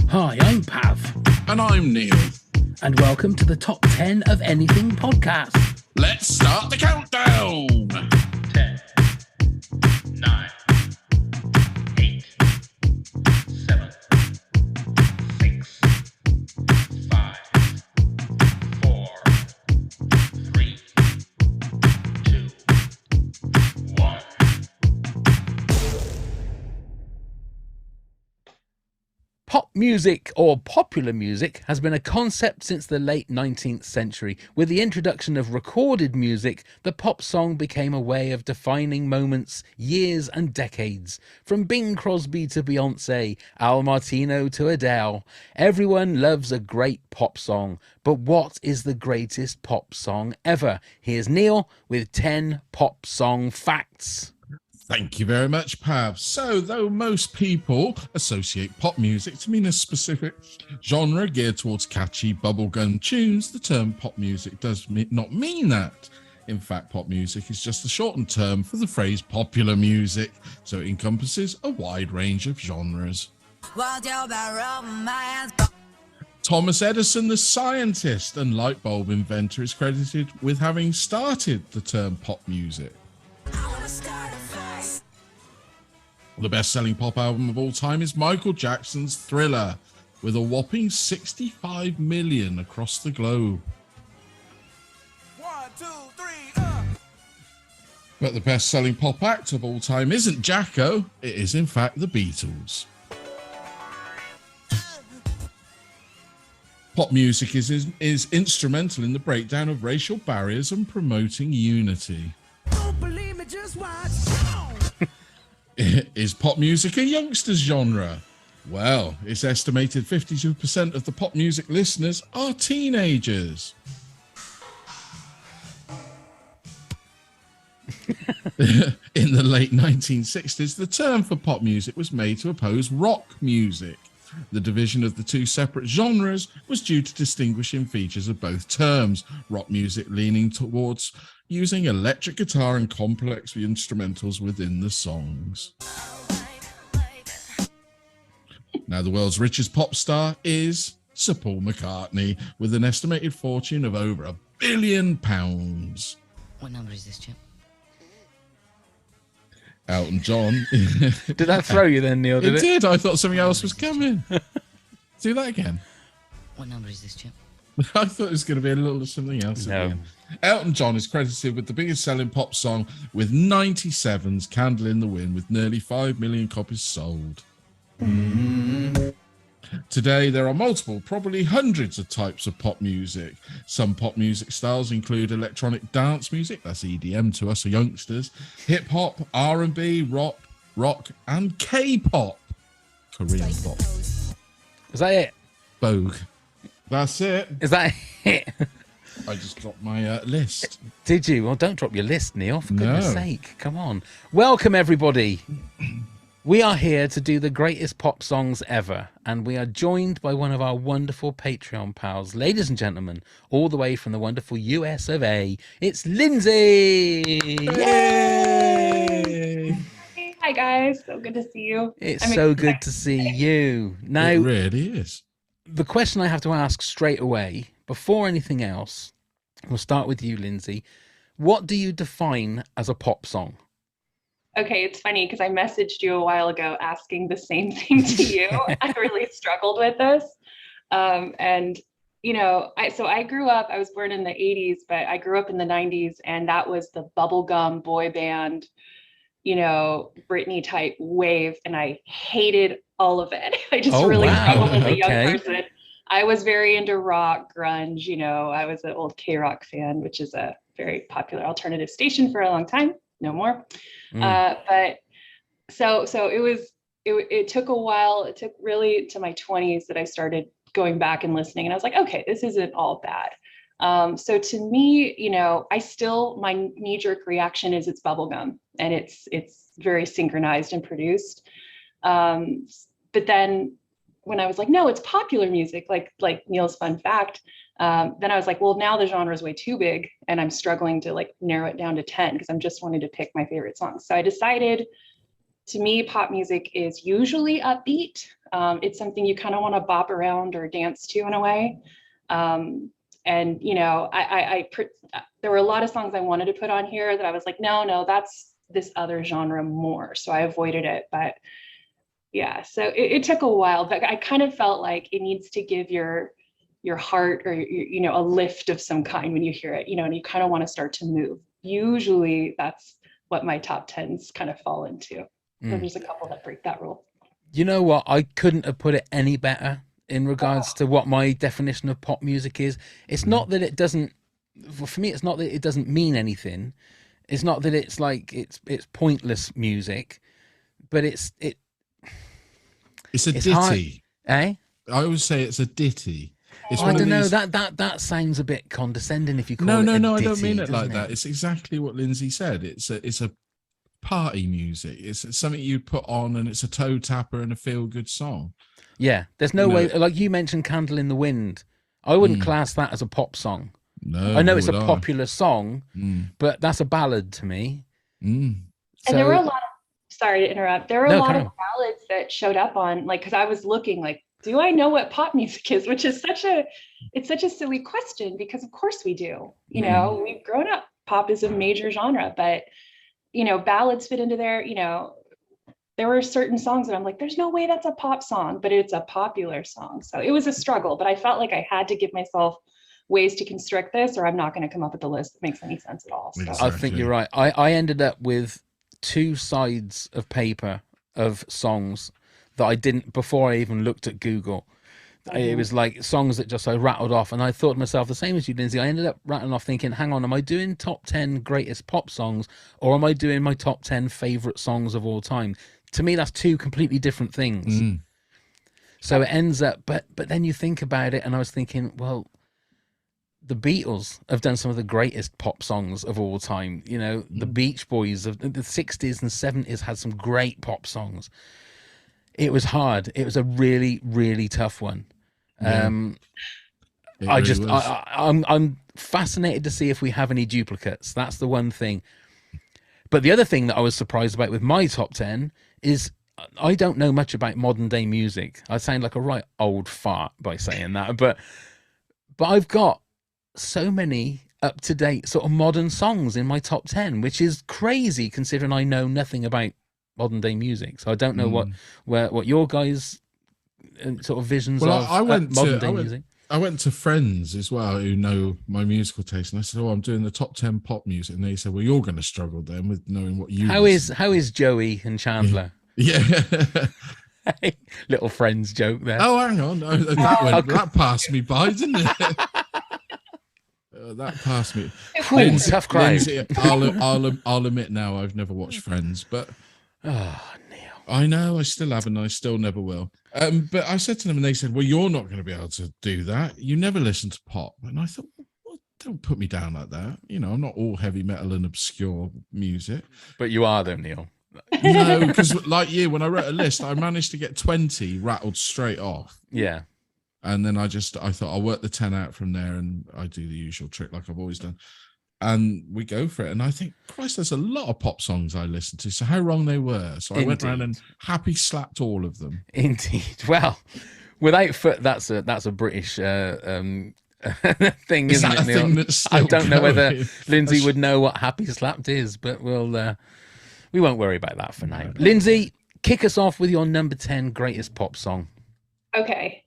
Hi, I'm Pav, And I'm Neil. and welcome to the Top 10 of Anything podcast. Let's start the countdown. 10, 9, 8, 7, 6, 5, 4, 3, 2, 1. Pop music, or popular music, has been a concept since the late 19th century. With the introduction of recorded music, the pop song became a way of defining moments, years and decades. From Bing Crosby to Beyonce, Al Martino to Adele, everyone loves a great pop song. But what is the greatest pop song ever? Here's Neil with 10 pop song facts. Thank you very much, Pav. So, though most people associate pop music to mean a specific genre geared towards catchy bubblegum tunes, the term pop music does not mean that. In fact, pop music is just a shortened term for the phrase popular music, so it encompasses a wide range of genres. Thomas Edison, the scientist and light bulb inventor, is credited with having started the term pop music. The best-selling pop album of all time is Michael Jackson's Thriller, with a whopping 65 million across the globe. 1, 2, 3, But the best-selling pop act of all time isn't Jacko, it is in fact the Beatles. Pop music is instrumental in the breakdown of racial barriers and promoting unity. Don't believe me, just watch. Is pop music a youngster's genre? Well, it's estimated 52% of the pop music listeners are teenagers. In the late 1960s, the term for pop music was made to oppose rock music. The division of the two separate genres was due to distinguishing features of both terms, rock music leaning towards using electric guitar and complex instrumentals within the songs. Now, the world's richest pop star is Sir Paul McCartney, with an estimated fortune of over £1 billion. What number is this, Chip? Elton John. Did that throw you then, Neil? It did. I thought something else was coming. Do that again. What number is this, Chip? I thought it was going to be a little something else. No. Again. Elton John is credited with the biggest selling pop song with 97's Candle in the Wind, with nearly 5 million copies sold. Today, there are multiple, probably hundreds of types of pop music. Some pop music styles include electronic dance music, that's EDM to us youngsters, hip-hop, R&B, rock, and K-pop, Korean pop. Is that it? Vogue. That's it. Is that it? I just dropped my list. Did you? Well, don't drop your list, Neil, for goodness No. sake. Come on. Welcome, everybody. We are here to do the greatest pop songs ever, and we are joined by one of our wonderful Patreon pals. Ladies and gentlemen, all the way from the wonderful US of A, it's Lindsay! Yay! Hi guys, so good to see you. It's I'm so excited. good to see you. Now, It really is. the question I have to ask straight away, before anything else, we'll start with you, Lindsay. What do you define as a pop song? Okay, it's funny because I messaged you a while ago asking the same thing to you. I really struggled with this. And you know, I grew up, I was born in the 80s, but I grew up in the 90s, and that was the bubblegum boy band, you know, Britney type wave, and I hated all of it. I just really struggled as a young person. I was very into rock, grunge, you know, I was an old K-Rock fan, which is a very popular alternative station for a long time. No more. But so it took a while. It took really to my 20s that I started going back and listening, and I was like, okay, this isn't all bad. So to me, you know, my knee-jerk reaction is it's bubblegum, and it's very synchronized and produced. But then when I was like, no, it's popular music, like Neil's fun fact, then I was like, well, now the genre is way too big, and I'm struggling to like narrow it down to 10 because I'm just wanting to pick my favorite songs. So I decided to me, pop music is usually upbeat. It's something you kind of want to bop around or dance to in a way. And you know, there were a lot of songs I wanted to put on here that I was like, no, that's this other genre more. So I avoided it. But yeah, so it took a while, but I kind of felt like it needs to give your heart or you know, a lift of some kind when you hear it, you know, and you kind of want to start to move. Usually that's what my top tens kind of fall into. So there's a couple that break that rule. You know what? I couldn't have put it any better in regards to what my definition of pop music is. It's not that it doesn't, for me, it's not that it doesn't mean anything. It's not that it's like it's pointless music, but it's a it's ditty. hard, eh? I always say it's a ditty. It's I one of don't know. these- That sounds a bit condescending if you call No, it. no, a no. I ditty, don't mean it like doesn't that. it? It's exactly what Lindsay said. It's a party music. It's something you put on, and it's a toe tapper and a feel good song. Yeah, there's no You know- way. Like you mentioned, "Candle in the Wind." I wouldn't class that as a pop song. No, I know nor it's a would I. popular song, Mm, but that's a ballad to me. mm. And there were a So lot of, sorry to interrupt, there were a No, lot carry of on. ballads that showed up on, like, because I was looking like, do I know what pop music is? Which is it's such a silly question because of course we do. You know, we've grown up, pop is a major genre, but you know, ballads fit into there. You know, there were certain songs that I'm like, there's no way that's a pop song, but it's a popular song. So it was a struggle, but I felt like I had to give myself ways to construct this, or I'm not going to come up with a list that makes any sense at all. So. Exactly. I think you're right. I ended up with 2 sides of paper of songs that I didn't before I even looked at Google. It was like songs that just I rattled off, and I thought to myself the same as you, Lindsay. I ended up rattling off thinking, hang on, am I doing top 10 greatest pop songs, or am I doing my top 10 favorite songs of all time? To me, that's 2 completely different things. So it ends up, but then you think about it, and I was thinking, well, the Beatles have done some of the greatest pop songs of all time. You know, the Beach Boys of the 60s and 70s had some great pop songs. It was hard. It was a really, really tough one. Yeah. It I really just, was. I'm fascinated to see if we have any duplicates. That's the one thing. But the other thing that I was surprised about with my top 10 is I don't know much about modern day music. I sound like a right old fart by saying that, but I've got so many up to date sort of modern songs in my top 10, which is crazy considering I know nothing about modern day music. So I don't know what your guys sort of visions Well, of I went modern to day music. I went to friends as well who know my musical taste, and I said, "Oh, I'm doing the top 10 pop music," and they said, "Well, you're going to struggle then with knowing what you." How is Joey and Chandler? Yeah. Little friends joke there. Oh, hang on, that passed me by, didn't it? That passed me. Tough crowd. Lindsay, I'll admit now I've never watched Friends, but Oh, Neil. I know I still haven't. I still never will. But I said to them, and they said, "Well, you're not going to be able to do that. You never listen to pop." And I thought, well, don't put me down like that. You know, I'm not all heavy metal and obscure music. But you are though, Neil. No, because like you, when I wrote a list, I managed to get 20 rattled straight off. Yeah. And then I thought I'll work the 10 out from there, and I do the usual trick like I've always done. And we go for it. And I think, Christ, there's a lot of pop songs I listen to. So how wrong they were. So I went around and happy slapped all of them. Indeed. Well, without foot, that's a British thing, Is isn't that it, a Neil? thing that's still I don't know whether going? Lindsay would know what happy slapped is, but we won't worry about that for now. Lindsay, kick us off with your number 10 greatest pop song. Okay.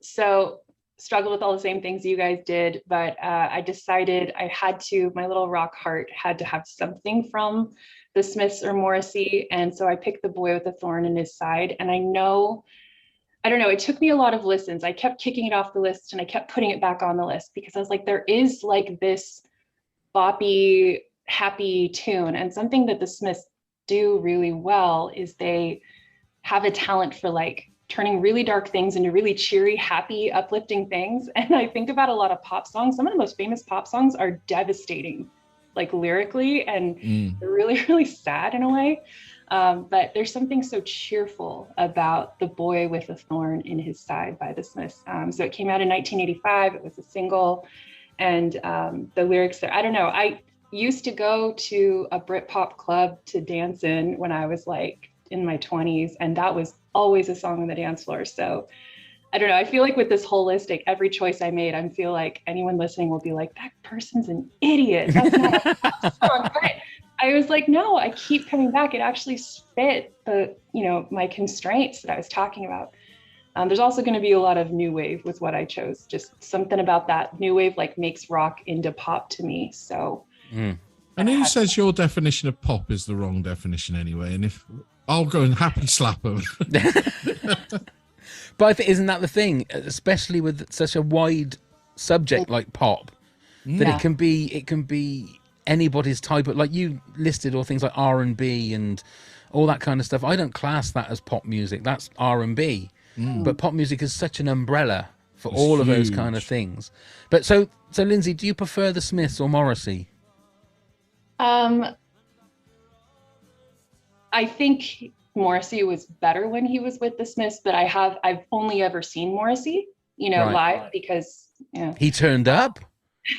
So struggled with all the same things you guys did, but I decided my little rock heart had to have something from the Smiths or Morrissey. And so I picked The Boy with a Thorn in His Side. And I don't know, it took me a lot of listens. I kept kicking it off the list and I kept putting it back on the list because I was like, there is like this boppy, happy tune. And something that the Smiths do really well is they have a talent for like turning really dark things into really cheery, happy, uplifting things. And I think about a lot of pop songs. Some of the most famous pop songs are devastating, like lyrically, and they're really, really sad in a way. But there's something so cheerful about The Boy with a Thorn in His Side by the Smiths. So it came out in 1985. It was a single. And the lyrics there, I don't know. I used to go to a Britpop club to dance in when I was like in my 20s, and that was always a song on the dance floor. So I don't know. I feel like with this holistic, every choice I made, I feel like anyone listening will be like, that person's an idiot. That's not a pop song. But I was like, no, I keep coming back. It actually fit the, my constraints that I was talking about. There's also going to be a lot of new wave with what I chose. Just something about that new wave like makes rock into pop to me. So. And who says your definition of pop is the wrong definition anyway? And if I'll go and happy slap them. But I think, isn't that the thing, especially with such a wide subject like pop, that it can be anybody's type of, like you listed all things like R&B and all that kind of stuff. I don't class that as pop music. That's R&B. But pop music is such an umbrella for It's all of those huge. kind of things. But so Lindsay, do you prefer the Smiths or Morrissey? I think Morrissey was better when he was with the Smiths, but I've only ever seen Morrissey, Right. live because He turned up?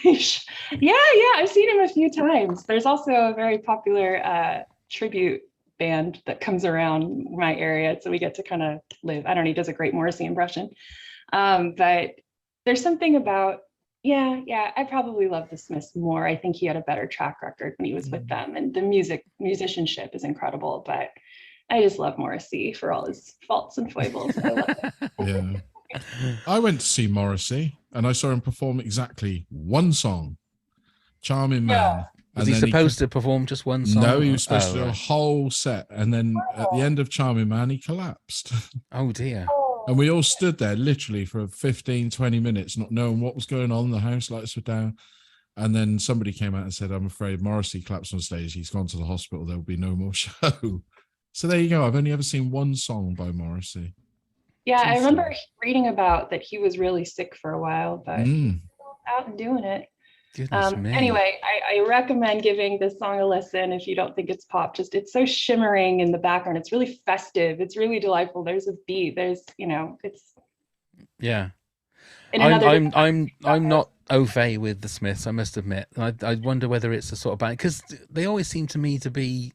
yeah, I've seen him a few times. There's also a very popular tribute band that comes around my area, so we get to kind of live. I don't know, he does a great Morrissey impression. But there's something about I probably love the Smiths more. I think he had a better track record when he was with them, and the musicianship is incredible, but I just love Morrissey for all his faults and foibles. I love it. Yeah. I went to see Morrissey and I saw him perform exactly one song, Charming Man. Was And he then supposed to perform just one song? No, he was supposed to do a right. whole set. And then at the end of Charming Man, he collapsed. Oh dear. And we all stood there literally for 15, 20 minutes, not knowing what was going on. The house lights were down. And then somebody came out and said, I'm afraid Morrissey collapsed on stage. He's gone to the hospital. There will be no more show. So there you go. I've only ever seen one song by Morrissey. Yeah, I remember reading about that he was really sick for a while, but out and doing it. Goodness me. Anyway, I recommend giving this song a listen if you don't think it's pop. Just it's so shimmering in the background. It's really festive. It's really delightful. There's a beat. There's it's I'm not au fait with the Smiths, I must admit. I wonder whether it's a sort of band, because they always seem to me to be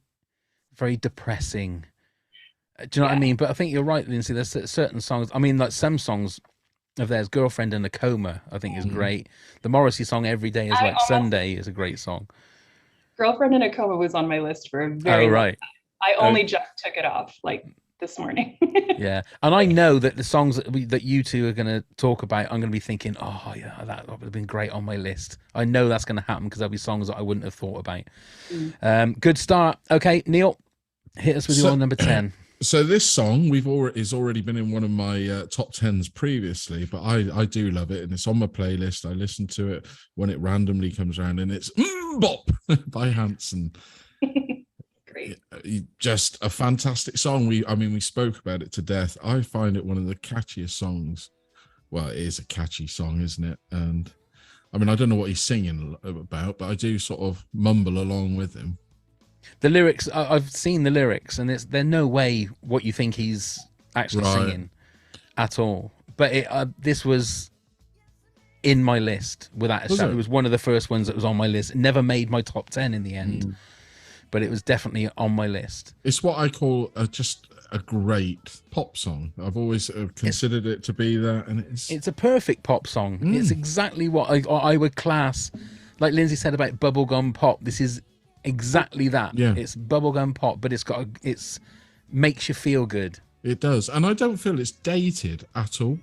very depressing. Do you know what I mean? But I think you're right, Lindsay. There's certain songs. I mean, like some songs of theirs, "Girlfriend in a Coma," I think is great. The Morrissey song "Every Day Is Like Sunday" is a great song. Girlfriend in a Coma was on my list for a very long time. I only just took it off like this morning. Yeah, and I know that the songs that you two are going to talk about, I'm going to be thinking, oh yeah, that would have been great on my list. I know that's going to happen because there'll be songs that I wouldn't have thought about. Good start. Okay, Neil, hit us with your number 10. So this song is already been in one of my top 10s previously, but I do love it, and it's on my playlist. I listen to it when it randomly comes around, and it's Bop by Hanson. Great. Just a fantastic song. We spoke about it to death. I find it one of the catchiest songs. Well, it is a catchy song, isn't it? And I mean, I don't know what he's singing about, but I do sort of mumble along with him. The lyrics, I've seen the lyrics, and they're no way what you think he's actually singing at all. But this was in my list without a shadow. It was one of the first ones that was on my list. It never made my top 10 in the end, but it was definitely on my list. It's what I call just a great pop song. I've always considered it to be that, and it's a perfect pop song. It's exactly what I would class, like Lindsay said about bubblegum pop. This is exactly that. Yeah, it's bubblegum pop, but it's makes you feel good. It does, and I don't feel it's dated at all.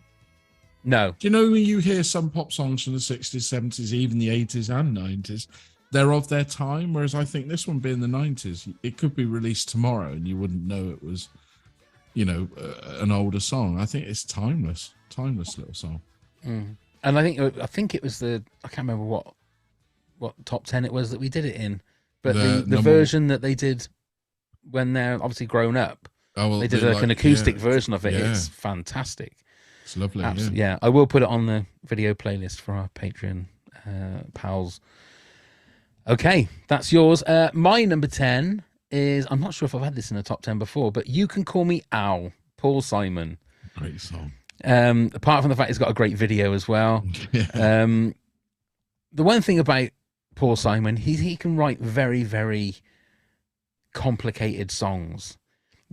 No. Do you know when you hear some pop songs from the 60s, 70s, even the 80s and 90s, they're of their time, whereas I think this one being the 90s, it could be released tomorrow and you wouldn't know it was, an older song. I think it's timeless little song. And I think it was I can't remember what top 10 it was that we did it in. But the version that they did when they're obviously grown up, they did an acoustic version of it. Yeah. It's fantastic. It's lovely. Yeah, I will put it on the video playlist for our Patreon pals. Okay, that's yours. My number 10 is, I'm not sure if I've had this in the top 10 before, but You Can Call Me Al, Paul Simon. Great song. Apart from the fact it's got a great video as well. Yeah. The one thing about Paul Simon, he can write very, very complicated songs.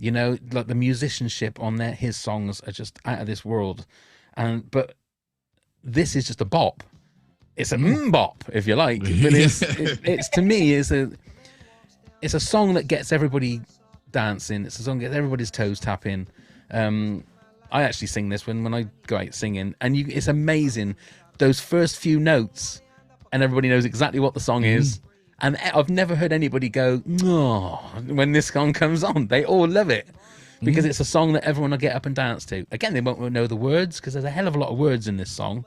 You know, like the musicianship on his songs are just out of this world. But this is just a bop. It's a bop, if you like. But it's to me it's a song that gets everybody dancing. It's a song that gets everybody's toes tapping. I actually sing this when I go out singing, and it's amazing. Those first few notes, and everybody knows exactly what the song is. And I've never heard anybody go, no, when this song comes on. They all love it because it's a song that everyone will get up and dance to. Again, they won't know the words because there's a hell of a lot of words in this song.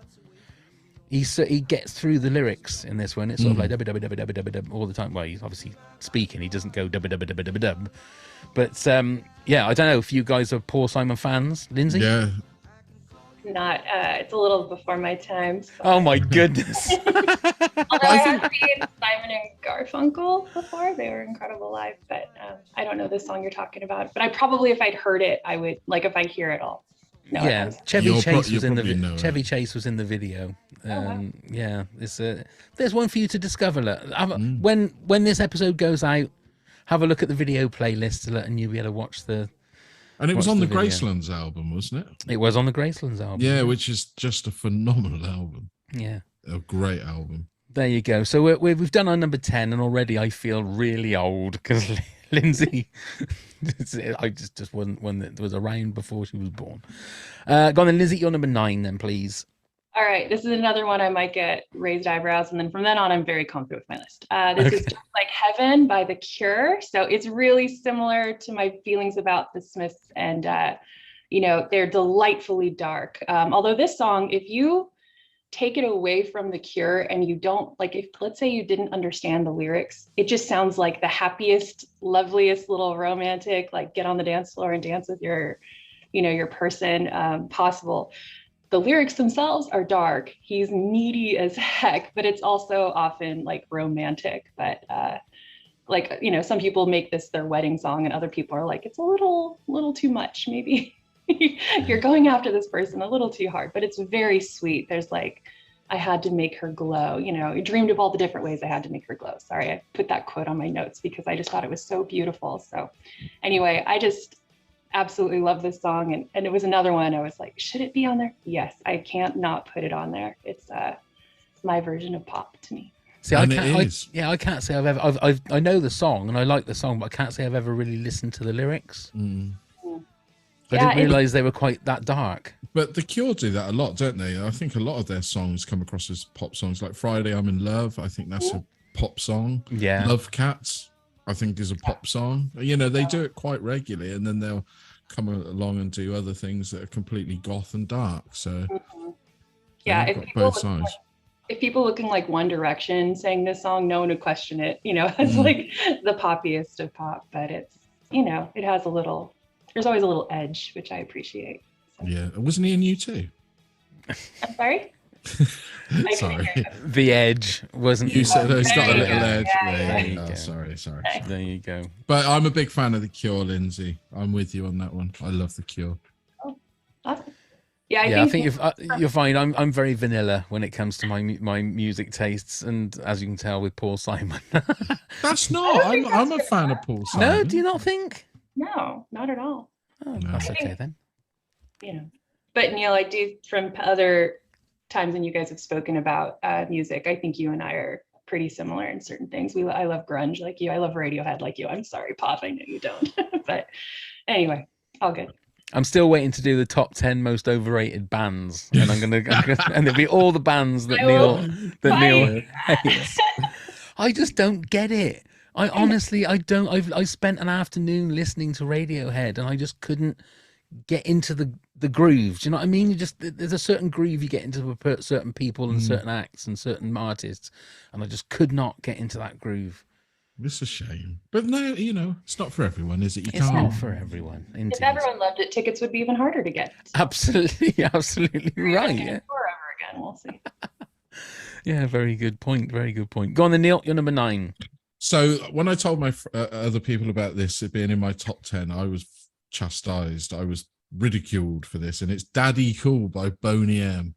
He gets through the lyrics in this one. It's sort of like dub dub dub dub dub dub all the time. Well, he's obviously speaking. He doesn't go dub dub dub dub dub. But yeah, I don't know if you guys are Paul Simon fans, Lindsay. Yeah. Not. It's a little before my time. So. Oh my goodness. Although I have seen Simon and Garfunkel before. They were incredible live, but I don't know the song you're talking about. But I probably, if I'd heard it, I would, like, if I hear it all. No, yeah, Chevy Chase was in the video. wow. Yeah, there's one for you to discover. When this episode goes out, have a look at the video playlist and you'll be able to watch the. And it was on the video. Gracelands album, wasn't it? It was on the Gracelands album. Yeah, which is just a phenomenal album. Yeah. A great album. There you go. So we've done our number 10, and already I feel really old because Lindsay, I just wasn't one that was around before she was born. Go on then, Lindsay, you're number 9 then, please. All right, this is another one I might get raised eyebrows, and then from then on, I'm very confident with my list. This is Just Like Heaven by The Cure. So it's really similar to my feelings about the Smiths, and they're delightfully dark. Although this song, if you take it away from The Cure and you don't, like, if let's say you didn't understand the lyrics, it just sounds like the happiest, loveliest little romantic, like get on the dance floor and dance with your person possible. The lyrics themselves are dark. He's needy as heck, but it's also often like romantic. But some people make this their wedding song, and other people are like, it's a little too much. Maybe you're going after this person a little too hard. But it's very sweet. There's like, I had to make her glow. You dreamed of all the different ways I had to make her glow. Sorry, I put that quote on my notes because I just thought it was so beautiful. So anyway, I just absolutely love this song, and it was another one I was like, should it be on there? Yes, I can't not put it on there. It's my version of pop to me. See, I can't say I've ever. I know the song and I like the song, but I can't say I've ever really listened to the lyrics. I didn't realize they were quite that dark. But The Cure do that a lot, don't they? I think a lot of their songs come across as pop songs, like Friday I'm in Love. I think that's a pop song. Yeah. Love Cats, I think, is a pop song. They do it quite regularly, and then they'll come along and do other things that are completely goth and dark. So yeah, if people looking like One Direction sang this song, no one would question it. It's like the poppiest of pop, but it's it has there's always a little edge, which I appreciate. So. Yeah, wasn't he in U2? I'm sorry. Sorry, The Edge wasn't. You said it's got a little edge. Yeah. Sorry. There you go. But I'm a big fan of The Cure, Lindsay. I'm with you on that one. I love The Cure. Oh, awesome. Yeah, I think you're fine. I'm very vanilla when it comes to my music tastes, and as you can tell with Paul Simon. That's not. I'm a fan of Paul Simon. No, do you not think? No, not at all. Oh, no. That's okay then. But Neil, I do, from other times when you guys have spoken about music, I think you and I are pretty similar in certain things. I love grunge like you. I love Radiohead like you. I'm sorry, Pop, I know you don't. But anyway, all good. I'm still waiting to do the top 10 most overrated bands, and I'm gonna and there'll be all the bands that Neil hates. I just don't get it. I honestly, I don't. I spent an afternoon listening to Radiohead, and I just couldn't get into the groove. Do you know what I mean? There's a certain groove you get into with certain people and certain acts and certain artists, and I just could not get into that groove. It's a shame, but no, it's not for everyone, is it? It's not for everyone. Indeed. If everyone loved it, tickets would be even harder to get. Absolutely right. Yeah. Forever again, we'll see. Yeah, very good point. Very good point. Go on then, Neil. You're number 9. So when I told my other people about this, it being in my top 10, I was chastised. I was ridiculed for this, and it's Daddy Cool by Boney M,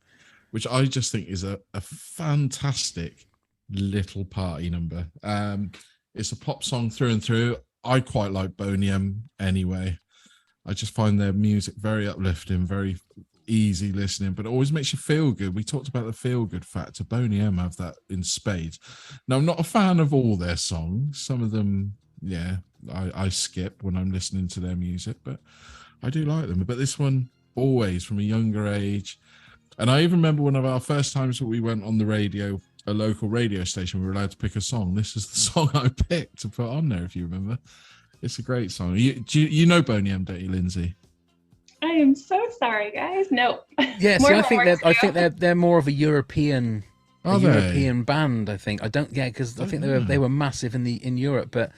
which I just think is a fantastic little party number. It's a pop song through and through. I quite like Boney M anyway. I just find their music very uplifting, very easy listening, but it always makes you feel good. We talked about the feel good factor. Boney M have that in spades. Now, I'm not a fan of all their songs. Some of them, yeah, I skip when I'm listening to their music, but I do like them. But this one, always from a younger age. And I even remember one of our first times that we went on the radio, a local radio station, we were allowed to pick a song. This is the song I picked to put on there, if you remember. It's a great song. You know Boney M, don't you, Lindsay? I am so sorry, guys. No. Yeah, More see, homework I to think do. they're more of a European Are they? European band. I think because I think they were massive in Europe, but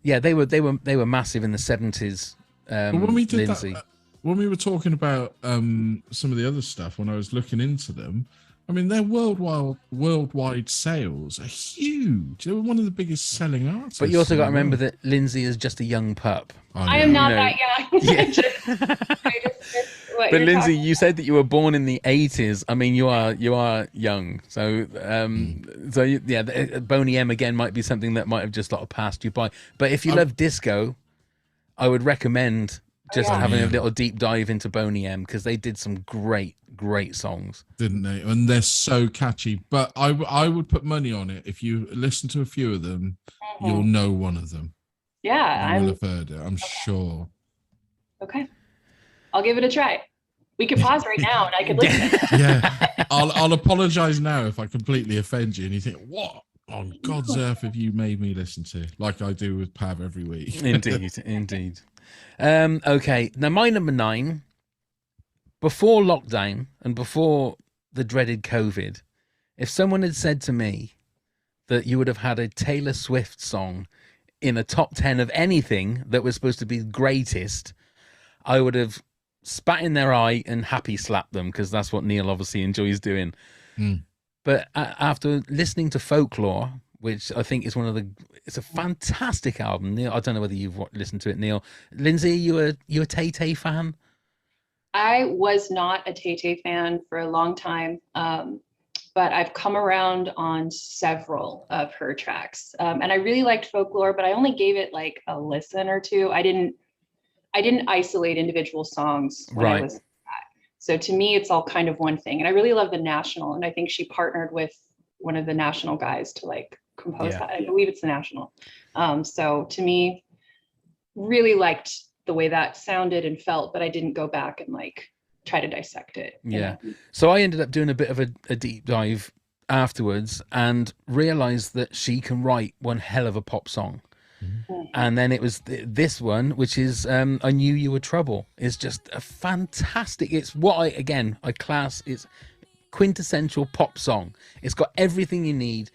yeah, they were massive in the 70s. But when we did Lindsay. that, when we were talking about some of the other stuff, when I was looking into them, I mean, their worldwide sales are huge. They were one of the biggest selling artists. But you also in got the to remember world. that Lindsay is just a young pup. I am not You know, that young. Yeah. I just missed what But you're Lindsay, talking you said that you were born in the 80s. I mean, you are young. So Boney M again might be something that might have just passed you by. But if you love disco, I would recommend just yeah. having a Yeah. little deep dive into Boney M, because they did some great songs. Didn't they? And they're so catchy. But I would put money on it. If you listen to a few of them, you'll know one of them. Yeah, You will have heard it, I'm sure. okay. I'll give it a try. We could pause right now and I could listen. Yeah. I'll apologize now if I completely offend you and you think, what on God's earth have you made me listen to? Like I do with Pav every week. Indeed. Okay, now my number 9, before lockdown and before the dreaded COVID, if someone had said to me that you would have had a Taylor Swift song in a top 10 of anything that was supposed to be greatest, I would have spat in their eye and happy slapped them, because that's what Neil obviously enjoys doing. But after listening to Folklore, which I think is it's a fantastic album. Neil, I don't know whether you've listened to it, Neil. Lindsay, you a Tay-Tay fan? I was not a Tay-Tay fan for a long time, but I've come around on several of her tracks. And I really liked Folklore, but I only gave it like a listen or two. I didn't isolate individual songs when I listened to that. So to me, it's all kind of one thing. And I really love The National. And I think she partnered with one of the National guys to like compose that. I believe it's The National. So to me, really liked the way that sounded and felt, but I didn't go back and like try to dissect it. Yeah. So I ended up doing a bit of a deep dive afterwards and realized that she can write one hell of a pop song. And then it was this one, which is I Knew You Were Trouble. It's just a fantastic, it's what I class, it's quintessential pop song. It's got everything you need.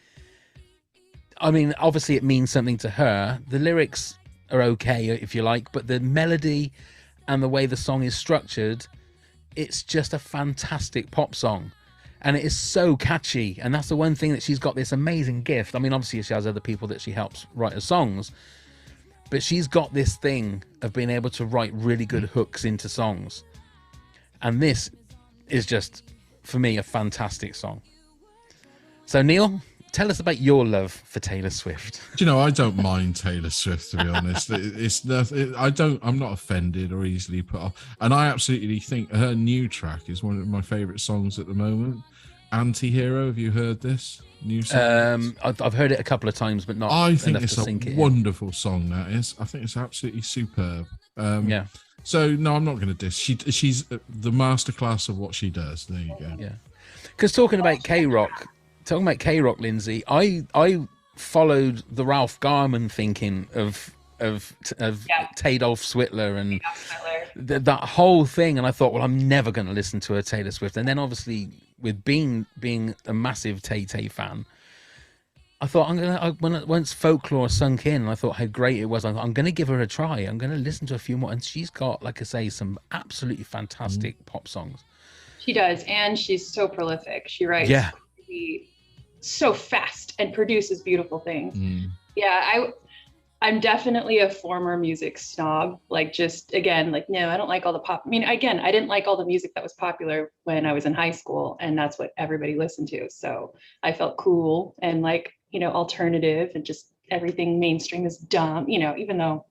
I mean, obviously it means something to her. The lyrics are okay, if you like, but the melody and the way the song is structured, it's just a fantastic pop song. And it is so catchy. And that's the one thing that she's got this amazing gift. I mean, obviously she has other people that she helps write her songs, but she's got this thing of being able to write really good hooks into songs. And this is just, for me, a fantastic song. So Neil, tell us about your love for Taylor Swift. Do you know, I don't mind Taylor Swift, to be honest. It's nothing. I'm not offended or easily put off. And I absolutely think her new track is one of my favorite songs at the moment. Anti-Hero. Have you heard this new song? I've heard it a couple of times, but not I think enough it's to a sink it in. wonderful song, that is. I think it's absolutely superb. Yeah. So, no, I'm not going to diss. She's the masterclass of what she does. There you go. Yeah. Because talking about K-Rock, Lindsay, I followed the Ralph Garman thinking of Tadolf Swittler and that whole thing, and I thought, well, I'm never going to listen to a Taylor Swift. And then obviously with being a massive Tay-Tay fan, I thought once Folklore sunk in, and I thought how great it was, I'm going to give her a try. I'm going to listen to a few more, and she's got, like I say, some absolutely fantastic pop songs. She does, and she's so prolific. She writes so fast and produces beautiful things. Yeah, I'm definitely a former music snob. Like, just again, like, no, I don't like all the pop. I mean, again, I didn't like all the music that was popular when I was in high school, and that's what everybody listened to. So I felt cool and like, alternative, and just everything mainstream is dumb, even though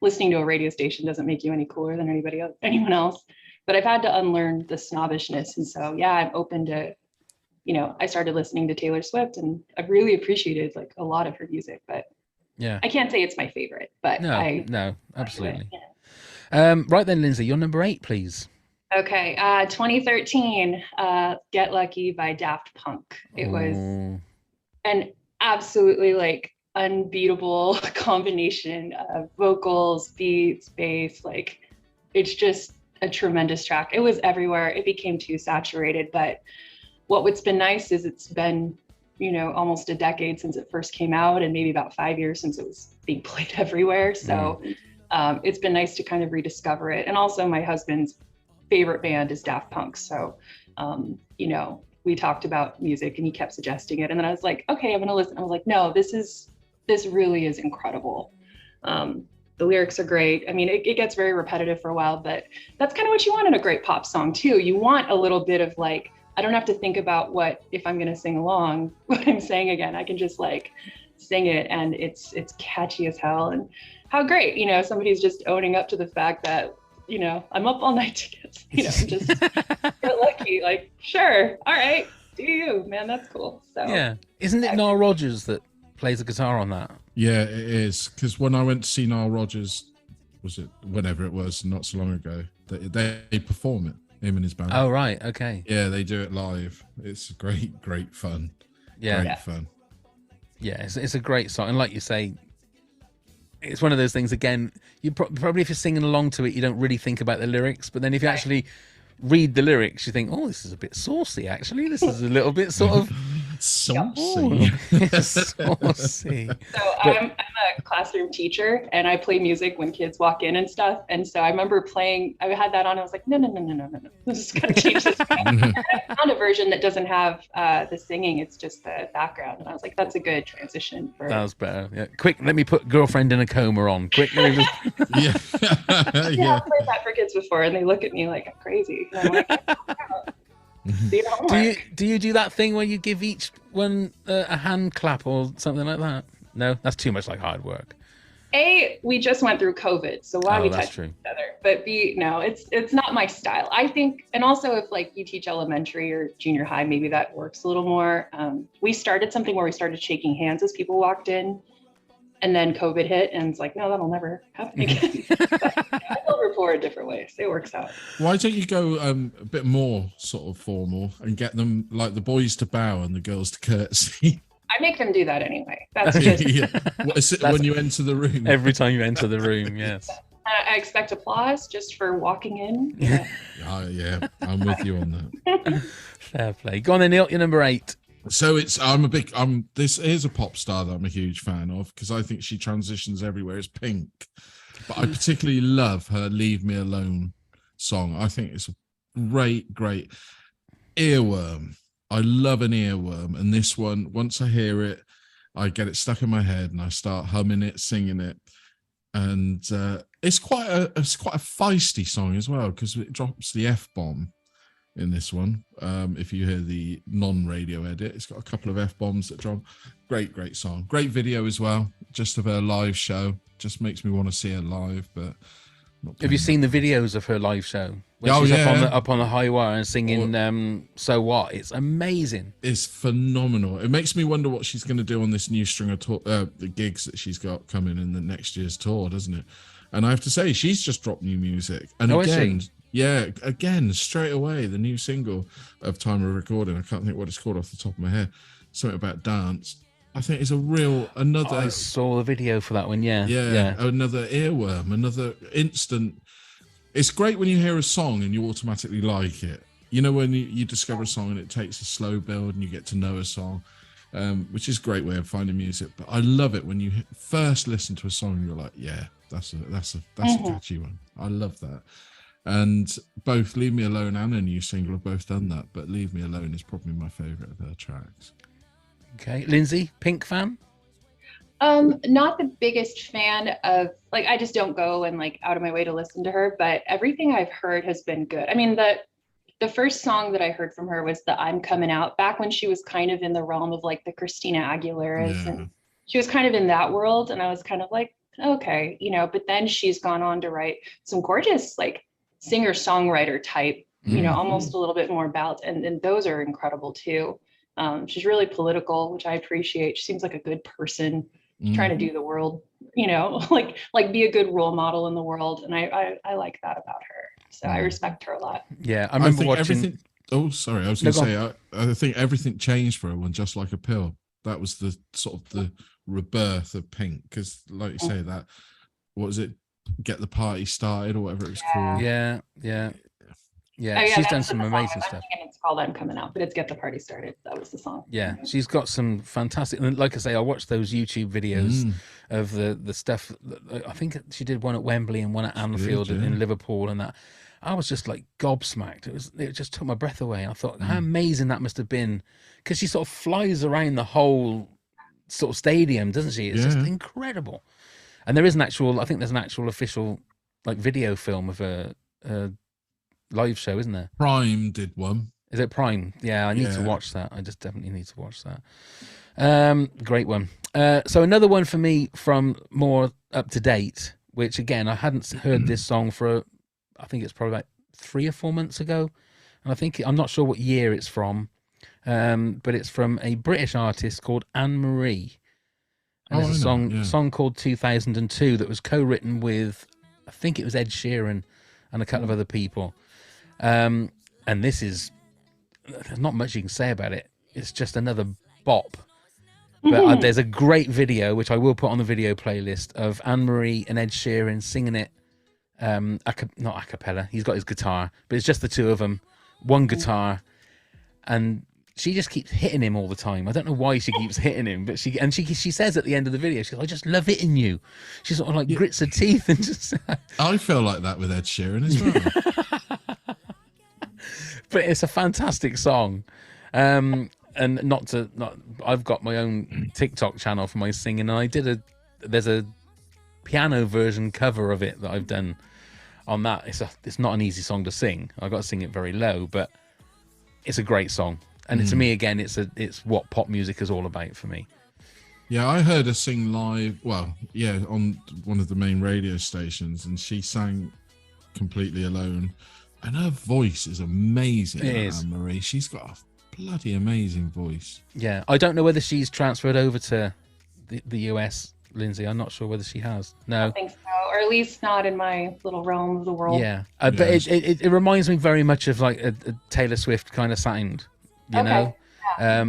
listening to a radio station doesn't make you any cooler than anyone else. But I've had to unlearn the snobbishness. And so, yeah, I'm open to, I started listening to Taylor Swift, and I've really appreciated like a lot of her music, but Yeah. I can't say it's my favorite, but No, absolutely. Right then, Lindsay, your number 8, please. Okay, 2013, Get Lucky by Daft Punk. It was an absolutely like unbeatable combination of vocals, beats, bass, like it's just a tremendous track. It was everywhere. It became too saturated, but what's been nice is it's been, almost a decade since it first came out, and maybe about 5 years since it was being played everywhere. So it's been nice to kind of rediscover it. And also my husband's favorite band is Daft Punk. So, we talked about music and he kept suggesting it. And then I was like, okay, I'm going to listen. I was like, no, this really is incredible. The lyrics are great. I mean, it gets very repetitive for a while, but that's kind of what you want in a great pop song too. You want a little bit of like, I don't have to think about if I'm going to sing along, what I'm saying again. I can just like sing it, and it's catchy as hell. And how great, somebody's just owning up to the fact that, I'm up all night to just get lucky. Like, sure, all right, do you, man? That's cool. So yeah, isn't it Nile Rodgers that plays the guitar on that? Yeah, it is. Because when I went to see Nile Rodgers, was it whenever it was, not so long ago, they perform it, him and his band. Oh right, okay. Yeah, they do it live. It's great fun. Yeah, great fun. Yeah, it's a great song, and like you say, it's one of those things. Again, you probably if you're singing along to it, you don't really think about the lyrics, but then if you actually read the lyrics, you think, oh, this is a bit saucy. Actually, this is a little bit sort of saucy. Saucy. So I'm a classroom teacher, and I play music when kids walk in and stuff. And so I remember playing. I had that on. I was like, no. This is gonna change this. I found a version that doesn't have the singing. It's just the background. And I was like, that's a good transition for. That was better. Yeah. Quick, let me put Girlfriend in a Coma on. Quick, let me just. Yeah. Yeah, I've played that for kids before, and they look at me like I'm crazy. And I'm like, do you do that thing where you give each one a hand clap or something like that? No, that's too much like hard work. A, we just went through COVID, so why are we touching each other? But B, no, it's not my style. I think, and also if like you teach elementary or junior high, maybe that works a little more. We started something where we started shaking hands as people walked in, and then COVID hit, and it's like, no, that'll never happen again. But, I build rapport in different ways. It works out. Why don't you go a bit more sort of formal and get them like the boys to bow and the girls to curtsy? I make them do that anyway. That's just yeah. What is it when you enter the room? Every time you enter the room, yes. I expect applause just for walking in. Yeah. Yeah, I'm with you on that. Fair play. Go on then, Neil, you're number 8. So this is a pop star that I'm a huge fan of because I think she transitions everywhere. It's Pink, but I particularly love her "Leave Me Alone" song. I think it's a great earworm. I love an earworm, and this one, once I hear it, I get it stuck in my head and I start humming it, singing it, and it's quite a feisty song as well because it drops the F-bomb in this one. If you hear the non-radio edit, it's got a couple of F-bombs that drop. Great song. Great video as well, just of her live show. Just makes me want to see her live. But have you seen the videos of her live show? When she's up on the high wire and singing So What? It's amazing. It's phenomenal. It makes me wonder what she's going to do on this new string of the gigs that she's got coming in the next year's tour, doesn't it? And I have to say, she's just dropped new music. And again, straight away, the new single of Time of Recording, I can't think what it's called off the top of my head, something about dance. I think it's another. I saw the video for that one, yeah. Another earworm, another instant. It's great when you hear a song and you automatically like it. You know, when you discover a song and it takes a slow build and you get to know a song, which is a great way of finding music. But I love it when you first listen to a song and you're like, yeah, that's a catchy one. I love that. And both Leave Me Alone and a new single have both done that, but Leave Me Alone is probably my favourite of her tracks. Okay. Lindsay, Pink fan? Not the biggest fan of, like, I just don't go and like out of my way to listen to her, but everything I've heard has been good. I mean, the first song that I heard from her was the I'm Coming Out, back when she was kind of in the realm of like the Christina Aguilera's, and she was kind of in that world, and I was kind of like, okay, but then she's gone on to write some gorgeous like singer-songwriter type, almost a little bit more ballads, and those are incredible too. She's really political, which I appreciate. She seems like a good person. She's trying to do the world, like be a good role model in the world, and I like that about her. So I respect her a lot. Yeah, I I remember think watching. everything. Oh, sorry. I was No, going to go say. I think everything changed for her when Just Like a Pill. That was the sort of the rebirth of Pink, because, like you say, that what was it? Get the Party Started or whatever it's called. Yeah, yeah, Oh, yeah. yeah, She's done that's some what the song amazing is. I'm stuff. thinking it's called I'm Coming Out, but it's Get the Party Started. That was the song. Yeah, she's got some fantastic. And like I say, I watched those YouTube videos of the stuff. I think she did one at Wembley and one at Anfield in Liverpool, and that. I was just like gobsmacked. It just took my breath away. And I thought how amazing that must have been, because she sort of flies around the whole sort of stadium, doesn't she? It's just incredible. And there is an actual. I think there's an actual official like video film of a live show, isn't there? Prime did one. Is it Prime? Yeah, I need to watch that. I just definitely need to watch that. Great one. So another one for me from more up to date, which again I hadn't heard this song for. I think it's probably about 3 or 4 months ago, and I'm not sure what year it's from, but it's from a British artist called Anne Marie, and there's a song called 2002 that was co-written with, I think it was Ed Sheeran and a couple of other people. And this is, there's not much you can say about it. It's just another bop. But there's a great video, which I will put on the video playlist, of Anne Marie and Ed Sheeran singing it. Not a cappella. He's got his guitar, but it's just the two of them, one guitar, and she just keeps hitting him all the time. I don't know why she keeps hitting him, but she says at the end of the video, she goes, "I just love hitting you." She sort of like grits her teeth and just. I feel like that with Ed Sheeran as well. But it's a fantastic song. And I've got my own TikTok channel for my singing, and there's a piano version cover of it that I've done on that. It's not an easy song to sing. I've got to sing it very low, but it's a great song. And to me, again, it's what pop music is all about for me. Yeah, I heard her sing live. Well, yeah, on one of the main radio stations, and she sang completely alone. And her voice is amazing. It is. Anne Marie. She's got a bloody amazing voice. Yeah, I don't know whether she's transferred over to the US, Lindsay. I'm not sure whether she has. No. I don't think so, or at least not in my little realm of the world. Yeah, but it reminds me very much of like a Taylor Swift kind of sound, you know? Yeah.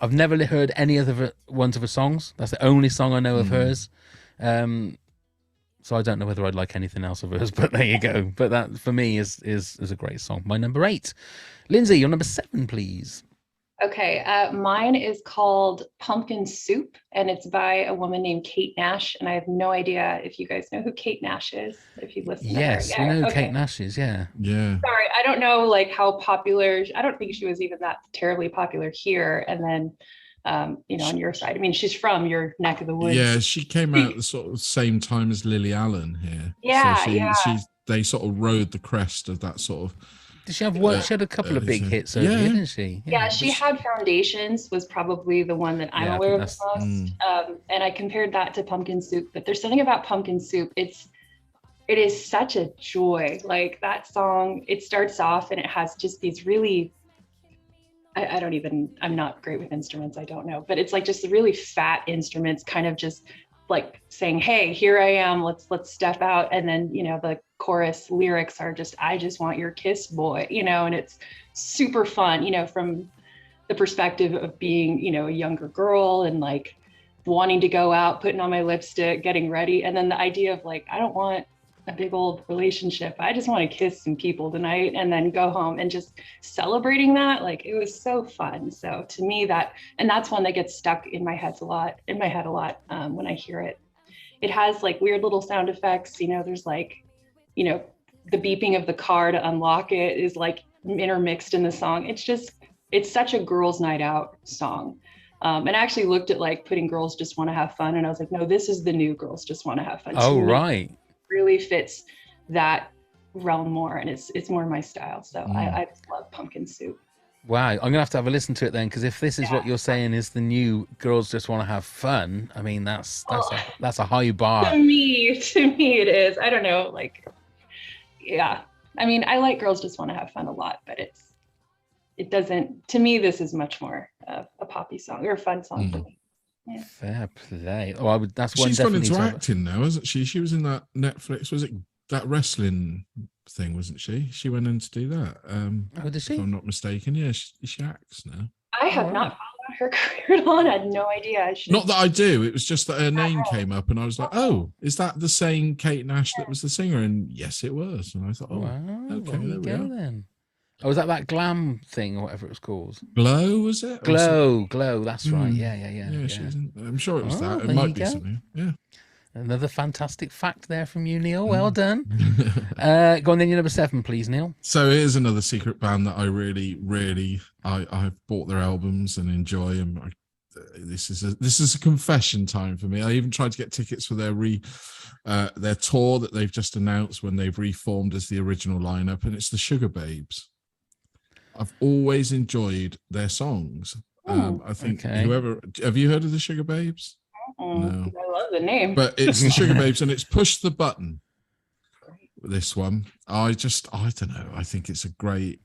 I've never heard any other ones of her songs. That's the only song I know of hers. So I don't know whether I'd like anything else of hers, but there you go. But that for me is a great song. My number 8. Lindsay, your number 7, please. Okay, mine is called Pumpkin Soup, and it's by a woman named Kate Nash. And I have no idea if you guys know who Kate Nash is, if you listen Yes, to her. we know who Kate Nash is, yeah. Yeah. Sorry, I don't know like how popular, I don't think she was even that terribly popular here. And then, on your side, I mean, she's from your neck of the woods. Yeah, she came out the sort of same time as Lily Allen here. Yeah, so they sort of rode the crest of that sort of. Did she have one? She had a couple of big hits over here, didn't she? Yeah, she had Foundations was probably the one that I'm aware of the most. And I compared that to Pumpkin Soup, but there's something about Pumpkin Soup. It is such a joy. Like that song, it starts off and it has just these really, I'm not great with instruments, I don't know, but it's like just really fat instruments kind of just like saying, hey, here I am, let's step out. And then, the chorus lyrics are just, I just want your kiss, boy, and it's super fun, from the perspective of being, a younger girl and like wanting to go out, putting on my lipstick, getting ready. And then the idea of like, I don't want a big old relationship. I just want to kiss some people tonight and then go home, and just celebrating that. Like it was so fun. So to me that's one that gets stuck in my head a lot when I hear it. It has like weird little sound effects. There's like, the beeping of the car to unlock it is like intermixed in the song. It's such a girls' night out song. And I actually looked at like putting Girls Just Want to Have Fun, and I was like, no, this is the new Girls Just Want to Have Fun. Oh, right. Really fits that realm more, and it's more my style. So I just love Pumpkin Soup. Wow, I'm gonna have a listen to it then, because if this is what you're saying is the new "Girls Just Want to Have Fun," I mean that's a high bar. To me it is. I don't know, like, yeah. I mean, I like Girls Just Want to Have Fun a lot, but it doesn't, to me, this is much more of a poppy song or a fun song for me. Yeah. Fair play. Oh, that's one She's gone definitely into to have- acting now, isn't she? She was in that Netflix, was it that wrestling thing, wasn't she? She went in to do that. Oh, did If she? I'm not mistaken. Yeah, she acts now. I have wow. not followed her career at all, and I had no idea. I should. Not that I do. It was just that her name came up, and I was like, "Oh, is that the same Kate Nash that was the singer?" And yes, it was. And I thought, "Oh, Wow, okay, there you there we go are." then. Oh, was that glam thing or whatever it was called? Glow, was it? Or something? Glow. That's right. Hmm. Yeah. She was in, I'm sure it was Oh, that. It there might you be go. something. Yeah. Another fantastic fact there from you, Neil. Well done. Mm. Go on then, your number 7, please, Neil. So here's another secret band that I really I've bought their albums and enjoy them. This is a confession time for me. I even tried to get tickets for their tour that they've just announced when they've reformed as the original lineup, and it's the Sugar Babes. I've always enjoyed their songs. I think whoever, have you heard of the Sugar Babes? No. I love the name. But it's the Sugar Babes, and it's Push the Button. This one, I don't know. I think it's a great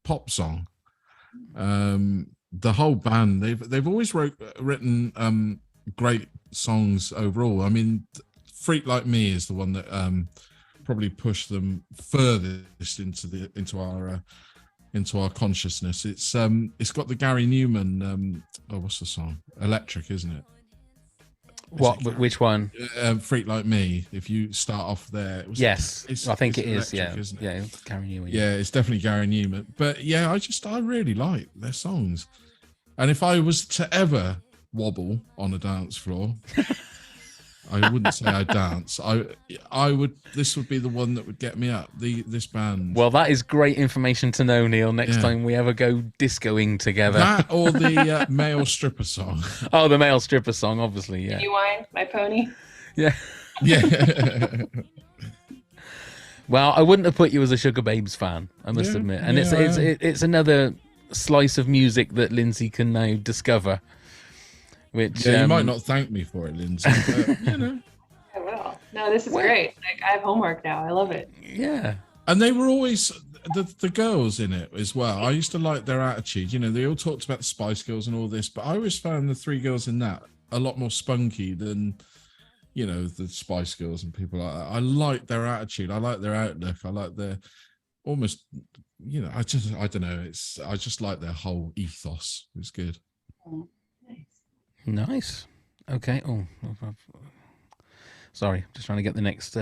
pop song. The whole band, they've always written great songs overall. I mean, Freak Like Me is the one that probably pushed them furthest into our consciousness. It's got the Gary Newman what's the song? Electric, isn't it? Which one? Freak Like Me. If you start off there, Yes, I think it is. Electric, Yeah, isn't it? yeah, Gary Newman. Yeah, it's definitely Gary Newman. But yeah, I really like their songs. And if I was to ever wobble on a dance floor, I wouldn't say I dance. I would. This would be the one that would get me up. This band. Well, that is great information to know, Neil. Next time we ever go discoing together. That or the male stripper song. Oh, the male stripper song, obviously. Yeah. You Wine, My Pony. Yeah. Yeah. Well, I wouldn't have put you as a Sugar Babes fan, I must admit. And it's another slice of music that Lindsay can now discover. Which you might not thank me for it, Lindsay, but you know. I will. No, this is great. Like, I have homework now. I love it. Yeah. And they were always the girls in it as well. I used to like their attitude. You know, they all talked about the Spice Girls and all this, but I always found the 3 girls in that a lot more spunky than, you know, the Spice Girls and people like that. I like their attitude. I like their outlook. I like their almost, you know, I don't know. I just like their whole ethos. It's good. Oh, Nice. Okay. Oh, sorry. Just trying to get the next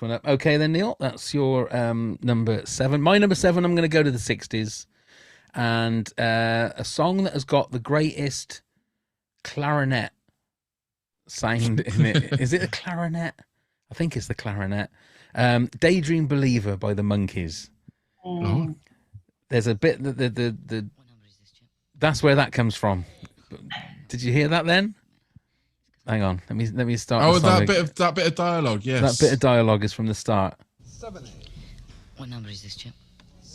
one up. Okay, then, Neil. That's your number 7. My number 7. I'm going to go to the 60s, and a song that has got the greatest clarinet sound in it. Is it a clarinet? I think it's the clarinet. "Daydream Believer" by the Monkees. Oh. There's a bit the that's where that comes from. Did you hear that then? Hang on, let me start. Oh, that bit of dialogue, yes. That bit of dialogue is from the start. 7. What number is this, Chip?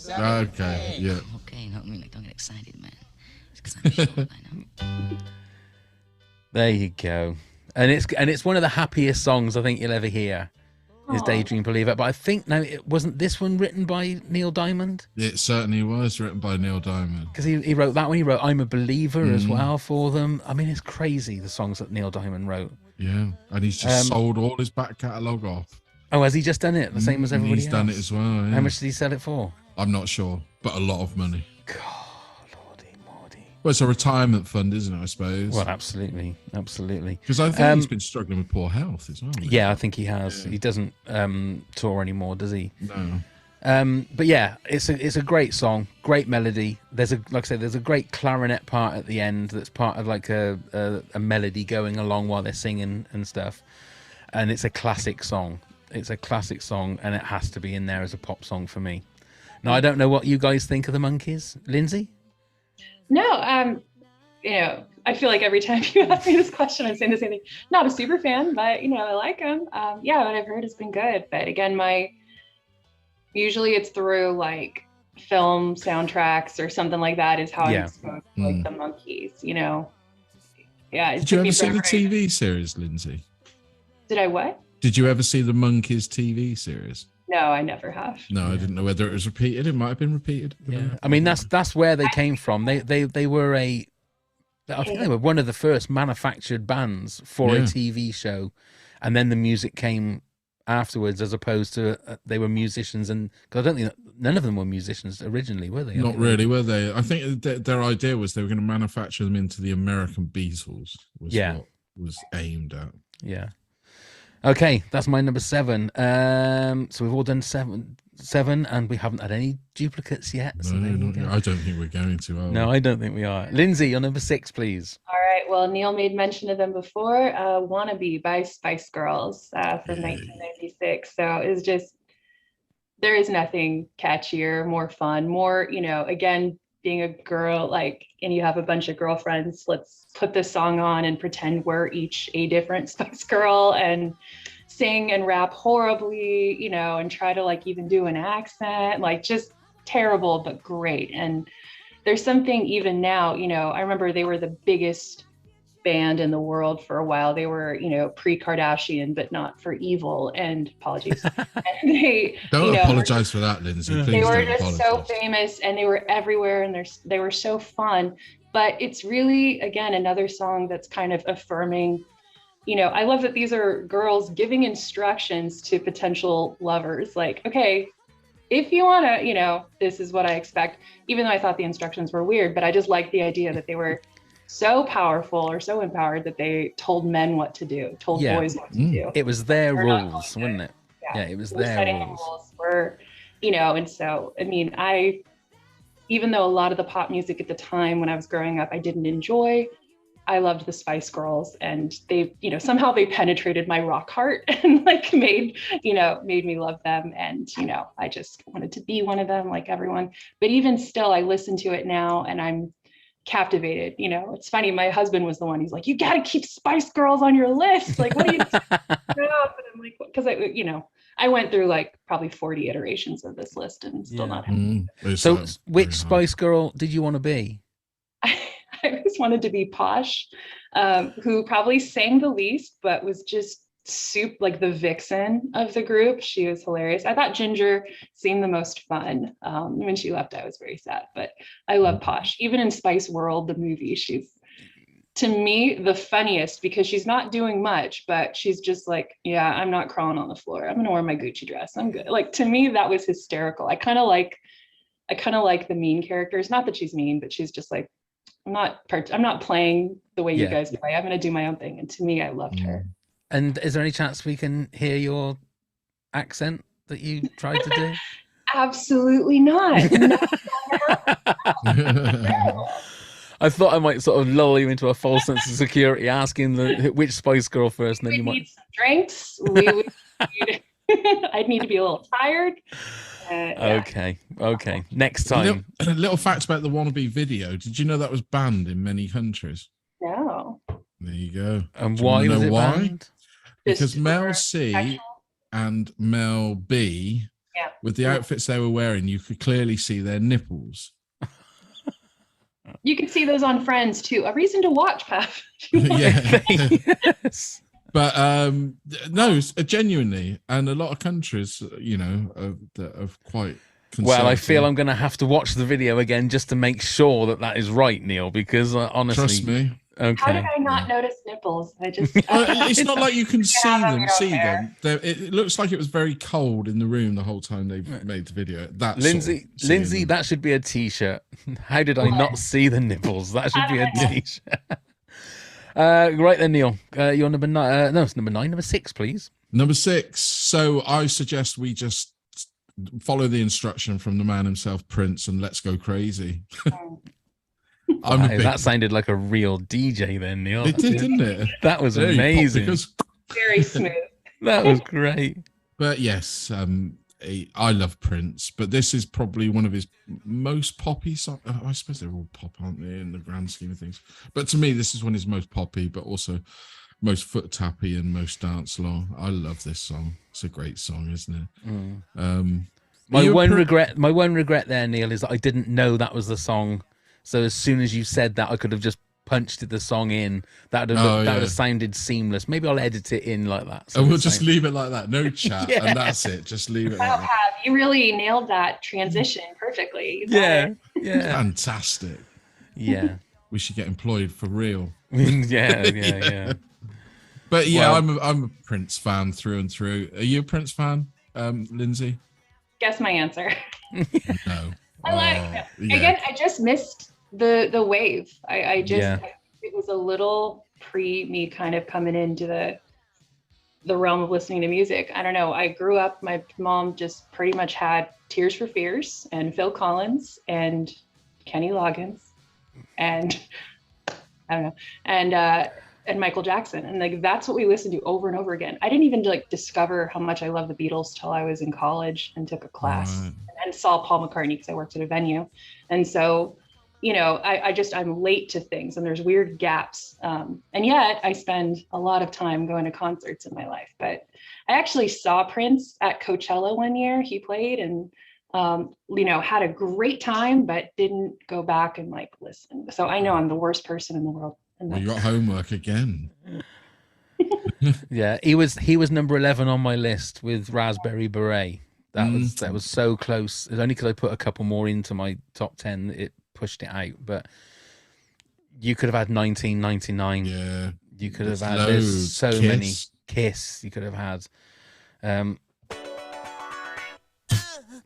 Okay, yeah. Okay, no, I mean, like, don't get excited, man. It's 'cause I'm short, I know. There you go. And it's one of the happiest songs I think you'll ever hear. Is "Daydream Believer," but I think it wasn't this one written by Neil Diamond. It certainly was written by Neil Diamond. Because he wrote that one. He wrote "I'm a Believer" as well for them. I mean, it's crazy the songs that Neil Diamond wrote. Yeah, and he's just sold all his back catalogue off. Oh, has he just done it the same as everybody else? He's done it as well. Yeah. How much did he sell it for? I'm not sure, but a lot of money. God, lordy, mordy. Well, it's a retirement fund, isn't it, I suppose? Well, absolutely. Because I think he's been struggling with poor health as well. Yeah, I think he has. Yeah. He doesn't tour anymore, does he? No. But yeah, it's a great song, great melody. There's a great clarinet part at the end that's part of like a melody going along while they're singing and stuff. And it's a classic song. It's a classic song, and it has to be in there as a pop song for me. Now, I don't know what you guys think of the Monkees, Lindsay. No, you know, I feel like every time you ask me this question, I'm saying the same thing. Not a super fan, but, you know, I like them. Yeah, what I've heard has been good. But again, usually it's through like film soundtracks or something like that is how I'm Yeah. exposed to like the Monkees, you know. Yeah. It Did took you me ever see the forever. TV series, Lindsay? Did I what? Did you ever see the Monkees TV series? No, I never have. No, I didn't know whether it was repeated. It might have been repeated. Yeah, I mean that's where they came from. They were I think they were one of the first manufactured bands for a Yeah. TV show, and then the music came afterwards, as opposed to they were musicians. And cause I don't think none of them were musicians originally, were they? I Not think they- really, were they? I think their idea was they were going to manufacture them into the American Beatles. Was what was aimed at. Yeah. Okay, that's my number 7. So we've all done seven, and we haven't had any duplicates yet. So No, there you not go. yet. I don't think we're going to. Are we? No, I don't think we are. Lindsay, your number 6, please. All right. Well, Neil made mention of them before. Wannabe by Spice Girls from 1996. So it's just, there is nothing catchier, more fun, more, you know, again, being a girl, like, and you have a bunch of girlfriends, let's put this song on and pretend we're each a different Spice Girl and sing and rap horribly, you know, and try to like even do an accent, like just terrible, but great. And there's something even now, you know, I remember they were the biggest band in the world for a while. They were, you know, pre-Kardashian, but not for evil. And apologies. And they Don't you apologize for that, Lindsay. Please they were don't just so apologize. famous and they were everywhere and they were so fun. But it's really, again, another song that's kind of affirming. You know, I love that these are girls giving instructions to potential lovers. Like, okay, if you want to, you know, this is what I expect, even though I thought the instructions were weird, but I just like the idea that they were so powerful or so empowered that they told men what to do, told boys what to do. It was their They're not rules, going wasn't it? Yeah, it was We're their setting the rules. We're, you know, and so, I mean, even though a lot of the pop music at the time when I was growing up, I didn't enjoy, I loved the Spice Girls, and they, you know, somehow they penetrated my rock heart and like made me love them. And, you know, I just wanted to be one of them like everyone. But even still, I listen to it now and I'm captivated. You know, it's funny. My husband was the one, he's like, you got to keep Spice Girls on your list. Like, what are you doing? And I'm like, because I went through like probably 40 iterations of this list and still not happy. So which Spice Girl did you want to be? I always wanted to be Posh, who probably sang the least, but was just like the vixen of the group. She was hilarious. I thought Ginger seemed the most fun. When she left, I was very sad, but I love Posh. Even in Spice World, the movie, she's, to me, the funniest because she's not doing much, but she's just like, yeah, I'm not crawling on the floor. I'm gonna wear my Gucci dress. I'm good. Like, to me, that was hysterical. I kind of like the mean characters. Not that she's mean, but she's just like, I'm not playing the way you guys play. I'm gonna do my own thing. And to me, I loved her. And is there any chance we can hear your accent that you tried to do? Absolutely not. No. I thought I might sort of lull you into a false sense of security, asking which Spice Girl first, and then you might need some drinks. I'd need to be a little tired. Okay. Next time. Little fact about the Wannabe video. Did you know that was banned in many countries? No. There you go. And Do you why wanna was know it banned? Because Mel C and Mel B, with the outfits they were wearing, you could clearly see their nipples. You can see those on Friends too. A reason to watch, Pav. Yeah. Yes. But no, genuinely, and a lot of countries, you know, that are quite conservative. Well, I feel I'm going to have to watch the video again just to make sure that is right, Neil, because honestly... Trust me. Okay. How did I not notice nipples? I just... It's not like you can see them. Care. It looks like it was very cold in the room the whole time they made the video. Lindsay, that should be a T-shirt. How did I not see the nipples? That should be a T-shirt. Right then, Neil. You're number 9. No, it's number 9. Number 6, please. Number 6. So I suggest we just follow the instruction from the man himself, Prince, and let's go crazy. That sounded like a real DJ then, Neil. It did, didn't it? That was amazing. Very smooth. That was great. But yes, I love Prince, but this is probably one of his most poppy songs. I suppose they're all pop, aren't they, in the grand scheme of things? But to me, this is one of his most poppy, but also most foot tappy and most dance long. I love this song. It's a great song, isn't it? My one regret there, Neil, is that I didn't know that was the song. So as soon as you said that, I could have just punched the song in. That would have sounded seamless. Maybe I'll edit it in like that. So and we'll just leave it like that. No chat, Yeah. and that's it. Just leave it. Wow, Like that. Pav, you really nailed that transition perfectly. You got Yeah, it. yeah, Fantastic. yeah. We should get employed for real. yeah. But yeah, Well- I'm a Prince fan through and through. Are you a Prince fan, Lindsay? Guess my answer. No. I like yeah. again. I just missed the wave. I just Yeah. it was a little pre me kind of coming into the realm of listening to music. I don't know. I grew up. My mom just pretty much had Tears for Fears and Phil Collins and Kenny Loggins and I don't know and Michael Jackson, and like that's what we listened to over and over again. I didn't even like discover how much I love the Beatles till I was in college and took a class. Right. And saw Paul McCartney because I worked at a venue. And so, you know, I'm late to things and there's weird gaps. And yet I spend a lot of time going to concerts in my life. But I actually saw Prince at Coachella one year. He played and, you know, had a great time, but didn't go back and like listen. So I know I'm the worst person in the world. Well, you got homework again. Yeah, he was number 11 on my list with Raspberry Beret. That was so close. It's only because I put a couple more into my top 10 that it pushed it out. But you could have had 1999. Yeah. You could have had Loads. there's so Kiss. many Kiss. You could have had.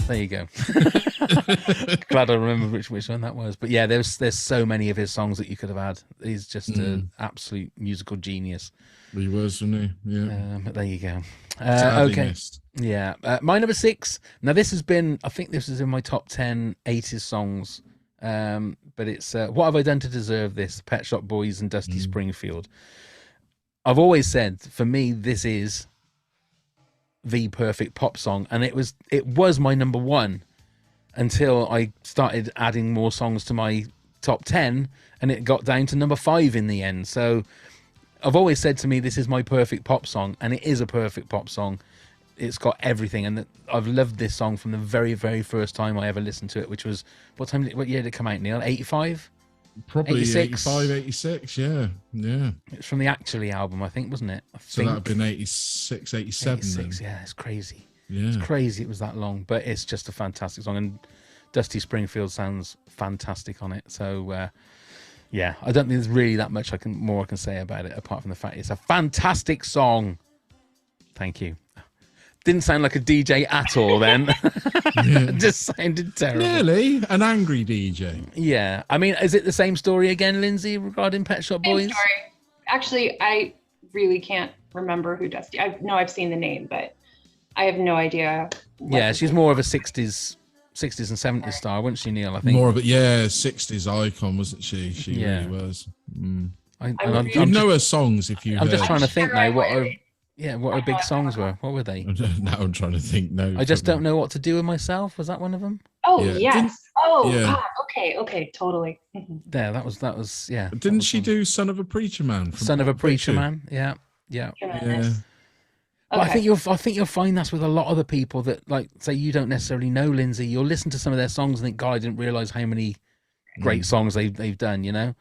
There you go. Glad I remember which one that was. But yeah, there's so many of his songs that you could have had. He's just an absolute musical genius. He was, wasn't he? Yeah. But there you go. Sadly Okay. missed. Yeah. My number 6. Now this has been, I think this is in my top 10 80s songs. But it's What Have I Done to Deserve This? Pet Shop Boys and Dusty Springfield. I've always said, for me, this is the perfect pop song, and it was my number 1 until I started adding more songs to my top 10, and it got down to number 5 in the end. So I've always said to me, this is my perfect pop song, and it is a perfect pop song. It's got everything, and I've loved this song from the very, very first time I ever listened to it, which was what year did it come out, Neil? 85? Probably 86? 85, 86, yeah. It's from the Actually album, I think, wasn't it? So that would have been 86, 87 86, then. yeah, it's crazy. Yeah. It's crazy it was that long, but it's just a fantastic song, and Dusty Springfield sounds fantastic on it. So yeah, I don't think there's really that much more I can say about it, apart from the fact it's a fantastic song. Thank you. Didn't sound like a DJ at all then. It just sounded terrible. Nearly an angry DJ. Yeah. I mean, is it the same story again, Lindsay, regarding Pet Shop Boys? Same story. Actually, I really can't remember who Dusty. I know I've seen the name, but I have no idea. Yeah, she's more of a 60s and 70s star, wasn't she, Neil? I think. More of it, yeah, 60s icon, wasn't she? She Yeah. really was. I'm know her songs if you I'm just heard. trying to think Sure, now I what would. her big songs were. What were they? Now I'm trying to think. No, I Just Don't Know What to Do with Myself. Was that one of them? Oh Yeah. yes. Yeah. Okay, totally. Mhm. There, that was yeah. that Didn't was she one. do Son of a Preacher Man? From Son of a Preacher Two? Man? Yeah. Yeah. But I Okay. think you'll find that's with a lot of the people that, like, say you don't necessarily know Lindsay. You'll listen to some of their songs and think, God, I didn't realize how many great songs they've done. You know.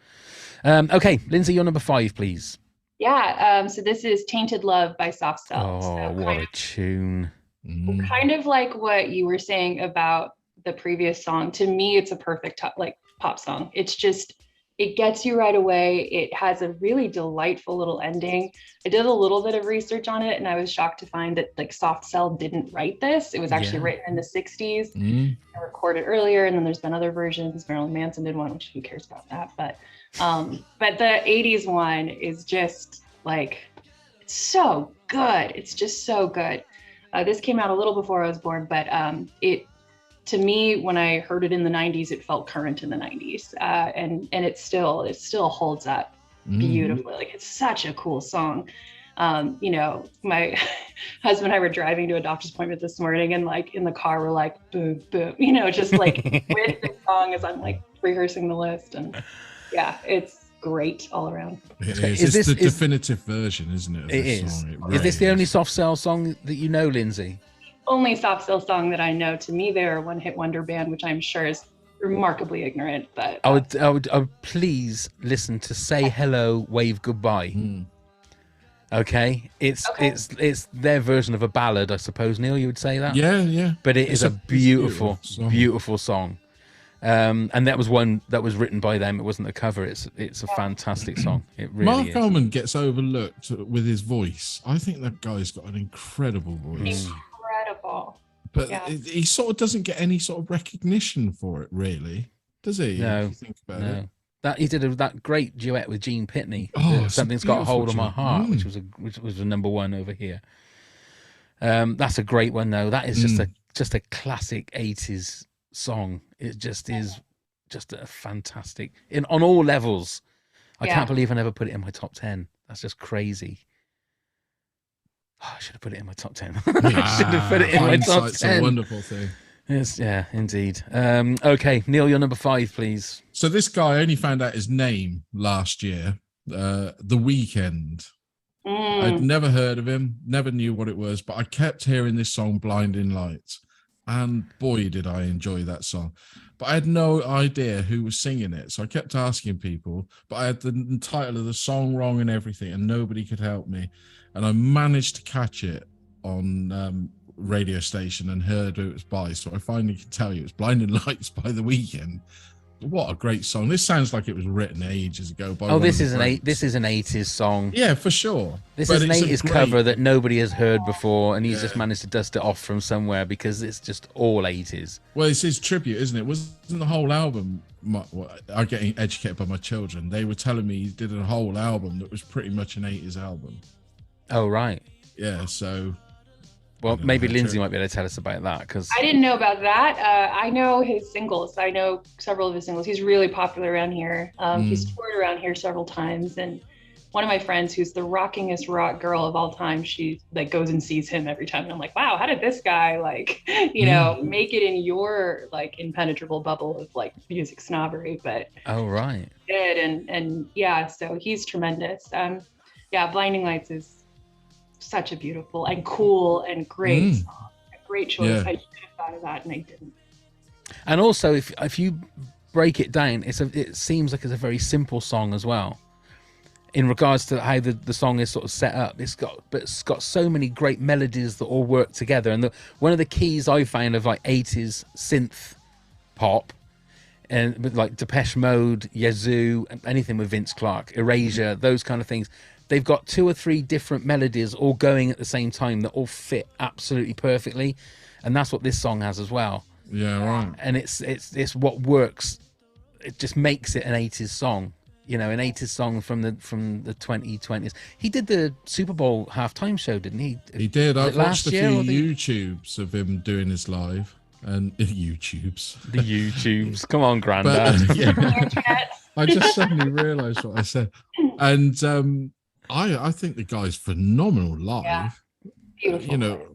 Okay, Lindsay, you're number 5, please. Yeah. So this is Tainted Love by Soft Cell. Oh, So what a tune! kind of like what you were saying about the previous song. To me, it's a perfect pop song. It's just, it gets you right away. It has a really delightful little ending. I did a little bit of research on it, and I was shocked to find that like Soft Cell didn't write this. It was actually Yeah. written in the 60s and recorded earlier, and then there's been other versions. Marilyn Manson did one, which who cares about that? But the 80s one is just like, it's so good. It's just so good. This came out a little before I was born, but to me, when I heard it in the 90s, it felt current in the 90s. And it still holds up beautifully. Like, it's such a cool song. You know, my husband and I were driving to a doctor's appointment this morning, and like in the car, we're like, boom, boom, you know, just like with the song as I'm like rehearsing the list. And yeah, it's great all around. It Is is. this- It's the definitive version, isn't it? Of It this is. song? Is really this the only Soft Cell song that you know, Lindsay? only soft cell song that I know. To me, they're a one-hit wonder band, which I'm sure is remarkably ignorant. But I would please listen to Say Hello, Wave Goodbye. Okay, it's their version of a ballad, I suppose. Neil, you would say that? Yeah. But it is a beautiful, song. beautiful song. And that was one that was written by them. It wasn't a cover. It's a fantastic song. It really Mark is. Ullman gets overlooked with his voice. I think that guy's got an incredible voice. incredible. But Yeah. he sort of doesn't get any sort of recognition for it, really, does he? No, if you think about no. it. That he did that great duet with Gene Pitney. Oh, it's a Something's got a hold of my beautiful heart, tune. which was a number one over here. That's a great one, though. That is just a classic '80s song. It just is just a fantastic on all levels. I can't believe I never put it in my top 10. That's just crazy. Oh, I should have put it in my top 10. I should have put it in my top Hindsight's 10. a wonderful thing. Yes, yeah, indeed. Okay, Neil, you're number 5, please. So this guy, I only found out his name last year, The Weeknd. I'd never heard of him, never knew what it was, but I kept hearing this song, Blinding Lights. And boy, did I enjoy that song. But I had no idea who was singing it. So I kept asking people, but I had the title of the song wrong and everything, and nobody could help me. And I managed to catch it on radio station and heard who it was by. So I finally could tell you it's Blinding Lights by The Weeknd. What a great song. This sounds like it was written ages ago by this is an 80s song. Yeah, for sure. This But is an it's a 80s great- cover that nobody has heard before, and he's just Yeah. managed to dust it off from somewhere because it's just all 80s. Well, it's his tribute, isn't it? Wasn't the whole album? I'm getting educated by my children. They were telling me he did a whole album that was pretty much an 80s album. Oh, right. Yeah, so. Well, I don't know maybe how Lindsay true. might be able to tell us about that because I didn't know about that. I know his singles. I know several of his singles. He's really popular around here. He's toured around here several times. And one of my friends, who's the rockingest rock girl of all time, she like goes and sees him every time. And I'm like, wow, how did this guy like, make it in your like impenetrable bubble of like music snobbery? But oh, right. he did. And yeah, so he's tremendous. Blinding Lights is such a beautiful and cool and great song. A great choice. Yeah. I should have thought of that and I didn't. And also, if you break it down, it seems like it's a very simple song as well. In regards to how the song is sort of set up, it's got so many great melodies that all work together. And one of the keys I found of like 80s synth pop, and with like Depeche Mode, Yazoo, anything with Vince Clarke, Erasure, those kind of things. They've got 2 or 3 different melodies all going at the same time that all fit absolutely perfectly, and that's what this song has as well. Yeah, right. And it's what works. It just makes it an 80s song, an 80s song from the 2020s. He did the Super Bowl halftime show, didn't he? He did. Was I've it watched a last year few or YouTubes of him doing his live and YouTubes. The YouTubes. Come on, Grandad. But yeah, I just suddenly realised what I said, and I think the guy's phenomenal live. Yeah. Beautiful.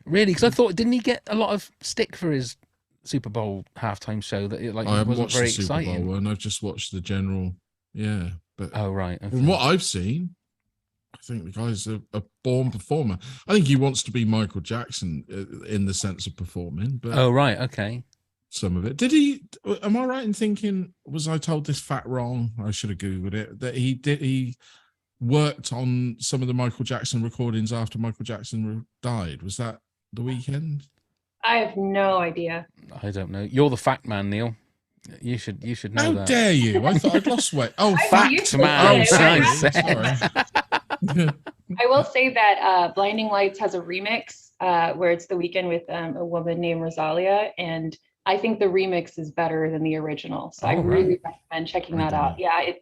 Really? Because I thought, didn't he get a lot of stick for his Super Bowl halftime show that it I haven't wasn't watched very the Super Bowl exciting? one. I've just watched the general. Yeah, but Oh, right. Okay. from what I've seen, I think the guy's a born performer. I think he wants to be Michael Jackson in the sense of performing, but Oh, right. Okay. some of it. Did he? Am I right in thinking? Was I told this fact wrong? I should have googled it. That he worked on some of the Michael Jackson recordings after Michael Jackson died. Was that The Weeknd? I have no idea. I don't know. You're the fact man, Neil. You should know How that. dare you? I thought I'd lost weight. Oh, I fact used man. to Oh, say it. nice. sorry. I will say that Blinding Lights has a remix where it's The Weeknd with a woman named Rosalia, and I think the remix is better than the original. So I Oh, really recommend checking that out. Yeah,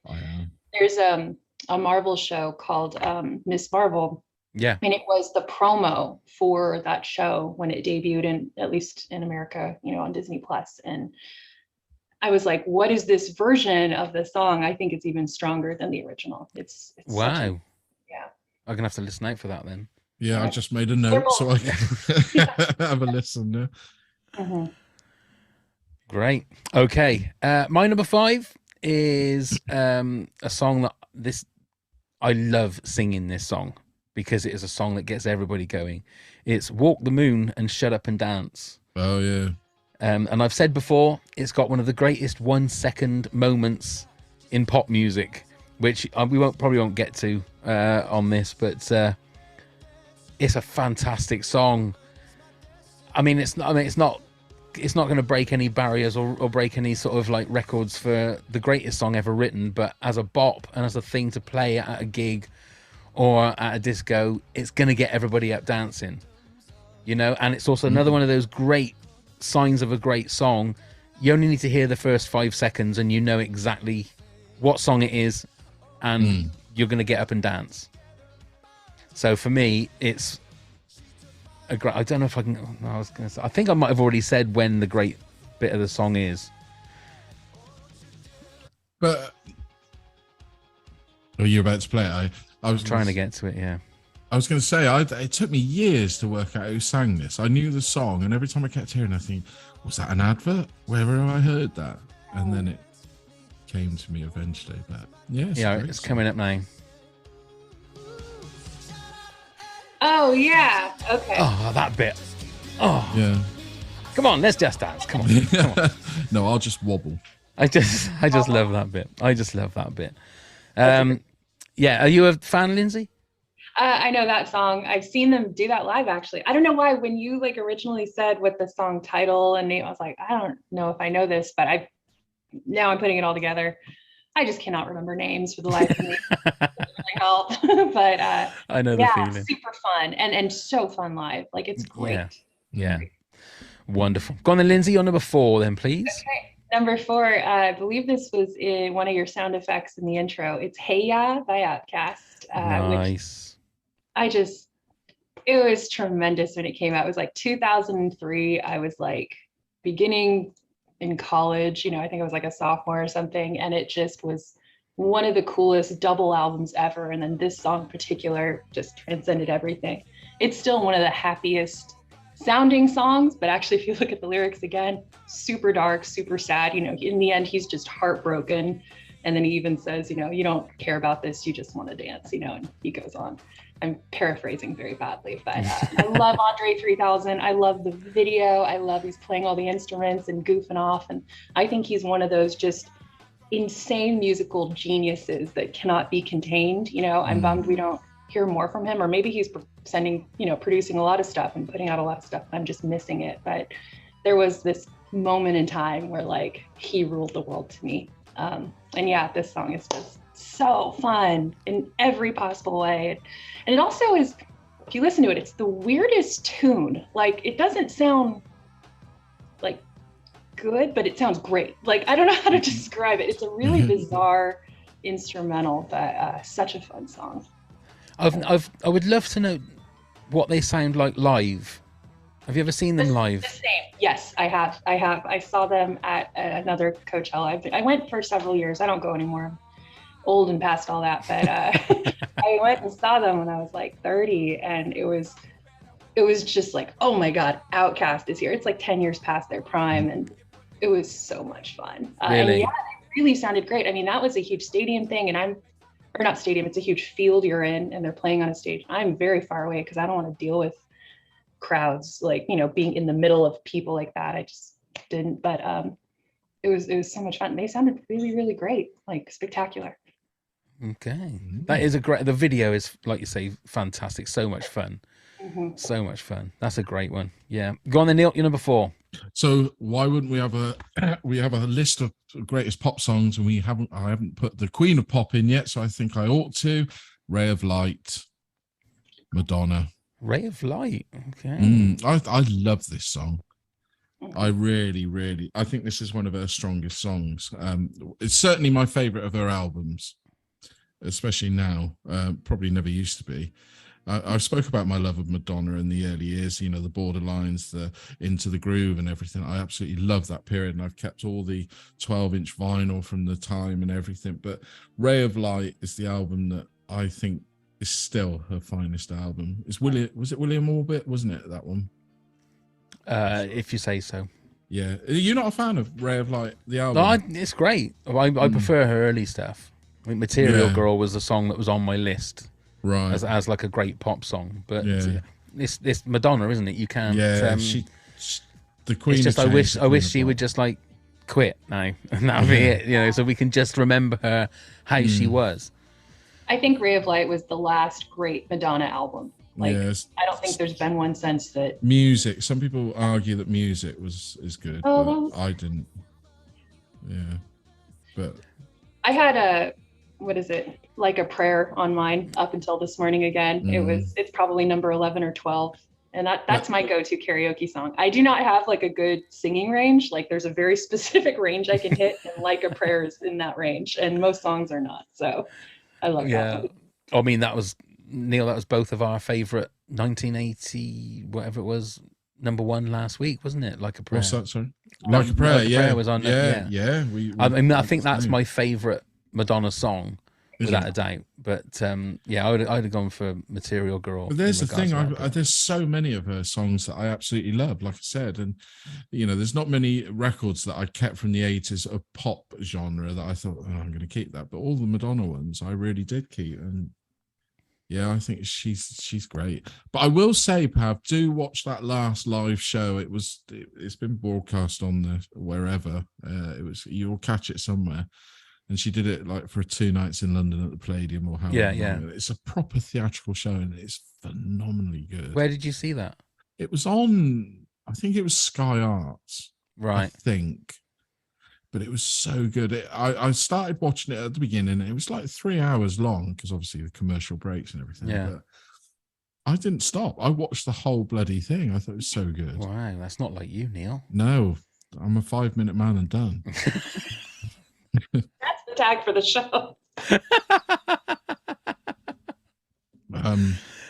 there's a Marvel show called Miss Marvel, Yeah. and it was the promo for that show when it debuted in, at least in America, on Disney Plus. And I was like, what is this version of the song? I think it's even stronger than the original. It's Wow. yeah. I'm going to have to listen out for that then. Yeah, I just made a note so I can have a listen. Yeah. Mhm. Great. Okay. My number 5 is a song that I love singing this song because it is a song that gets everybody going. It's Walk the Moon and Shut Up and Dance. Oh yeah. And I've said before, it's got one of the greatest 1 second moments in pop music, which we probably won't get to on this, but it's a fantastic song. I mean, it's not going to break any barriers or break any sort of like records for the greatest song ever written, but as a bop and as a thing to play at a gig or at a disco, it's going to get everybody up dancing, you know. And it's also another one of those great signs of a great song. You only need to hear the first 5 seconds and you know exactly what song it is, and you're going to get up and dance. So for me, it's a great. I don't know if I can. I was going to say. I think I might have already said when the great bit of the song is. But are you about to play it? I was Trying to get to it. Yeah. I was going to say, it took me years to work out who sang this. I knew the song, and every time I kept hearing it, I think, was that an advert? Where have I heard that? And then it came to me eventually. But yeah, It's coming up now. Oh yeah. Okay. Oh, that bit. Oh, yeah. come on, let's just dance. Come on. Come on. No, I'll just wobble. I just love that bit. I just love that bit. Yeah. Are you a fan, Lindsay? I know that song. I've seen them do that live, actually. I don't know why, when you like originally said what the song title and name, I was like, I don't know if I know this, but now I'm putting it all together. I just cannot remember names for the life of me. It doesn't really help. But I know the feeling. super fun and so fun live. Like, it's great. Yeah. Wonderful. Go on then, Lindsay, on number 4 then, please. Okay. Number 4, I believe this was in one of your sound effects in the intro. It's Hey Ya by Outkast. Nice. It was tremendous when it came out. It was like 2003. I was like beginning in college, you know, I think I was like a sophomore or something. And it just was one of the coolest double albums ever. And then this song in particular just transcended everything. It's still one of the happiest sounding songs, but actually, if you look at the lyrics again, super dark, super sad. You know, in the end, he's just heartbroken. And then he even says, you know, you don't care about this, you just want to dance, you know, and he goes on. I'm paraphrasing very badly, but I love Andre 3000. I love the video. I love he's playing all the instruments and goofing off. And I think he's one of those just insane musical geniuses that cannot be contained. You know, I'm bummed we don't hear more from him, or maybe he's producing a lot of stuff and putting out a lot of stuff. I'm just missing it. But there was this moment in time where like he ruled the world to me. And yeah, this song is just so fun in every possible way. And it also is, if you listen to it, it's the weirdest tune. Like, it doesn't sound like good, but it sounds great. Like, I don't know how to describe it. It's a really bizarre instrumental, but such a fun song. I would love to know what they sound like live. Have you ever seen them live? The same. Yes, I have. I saw them at another Coachella. I went for several years. I don't go anymore. I'm old and past all that, but I went and saw them when I was like 30, and it was just like, oh my God, Outkast is here. It's like 10 years past their prime, and it was so much fun. Really? And yeah, it really sounded great. I mean, that was a huge stadium thing, and not stadium, it's a huge field you're in, and they're playing on a stage. I'm very far away because I don't want to deal with crowds, like, you know, being in the middle of people like that. I just didn't, but it was so much fun. They sounded really, really great, like spectacular. Okay, that is the video is, like you say, fantastic. So much fun. So much fun. That's a great one. Yeah, go on then, Neil. You're number 4. So why wouldn't we have a list of greatest pop songs, and I haven't put the Queen of Pop in yet, so I think I ought to. Ray of Light, Madonna. Ray of Light. Okay. I love this song. I really, I think this is one of her strongest songs. It's certainly my favorite of her albums, especially now. Probably never used to be. I spoke about my love of Madonna in the early years, you know, the Borderlines, the Into the Groove and everything. I absolutely love that period, and I've kept all the 12-inch vinyl from the time and everything. But Ray of Light is the album that I think is still her finest album. Was it William Orbit, wasn't it, that one? If you say so. Yeah. You're not a fan of Ray of Light, the album? No, it's great. I prefer her early stuff. I mean, Material Girl was the song that was on my list. Right. As like a great pop song. But this Madonna, isn't it? You can't. Yeah, the Queen. It's just of Change, I the wish Queen she of would Pop. just like quit now, and that'll be it. So we can just remember her how she was. I think Ray of Light was the last great Madonna album. Like, Yes. I don't think there's been one since that. Music. Some people argue that music is good, Oh, but I didn't. Yeah, but I had what is it? Like a Prayer on mine up until this morning again. It's probably number 11 or 12. And that's my go-to karaoke song. I do not have like a good singing range. Like there's a very specific range I can hit, and Like a Prayer is in that range. And most songs are not. So I love that one. I mean, that was Neil. That was both of our favorite 1980 whatever it was #1 last week, wasn't it? Like a Prayer. what's that? Sorry, Like a Prayer. Like a yeah, Prayer was on. yeah. I mean, I think that's my favorite Madonna song, without a doubt. But yeah, I'd have gone for Material Girl. But there's the thing, I there's so many of her songs that I absolutely love, like I said, and there's not many records that I kept from the 80s of pop genre that I thought, oh, I'm going to keep that, but all the Madonna ones I really did keep, and yeah, I think she's great. But I will say, Pav, do watch that last live show. It's been broadcast on the wherever. You'll catch it somewhere. And she did it like for 2 nights in London at the Palladium or how. Yeah. It's a proper theatrical show and it's phenomenally good. Where did you see that? It was on, I think it was Sky Arts. Right. I think. But it was so good. I started watching it at the beginning. And it was like 3 hours long because obviously the commercial breaks and everything. Yeah. But I didn't stop. I watched the whole bloody thing. I thought it was so good. Wow, that's not like you, Neil. No, I'm a 5-minute man and done. That's the tag for the show.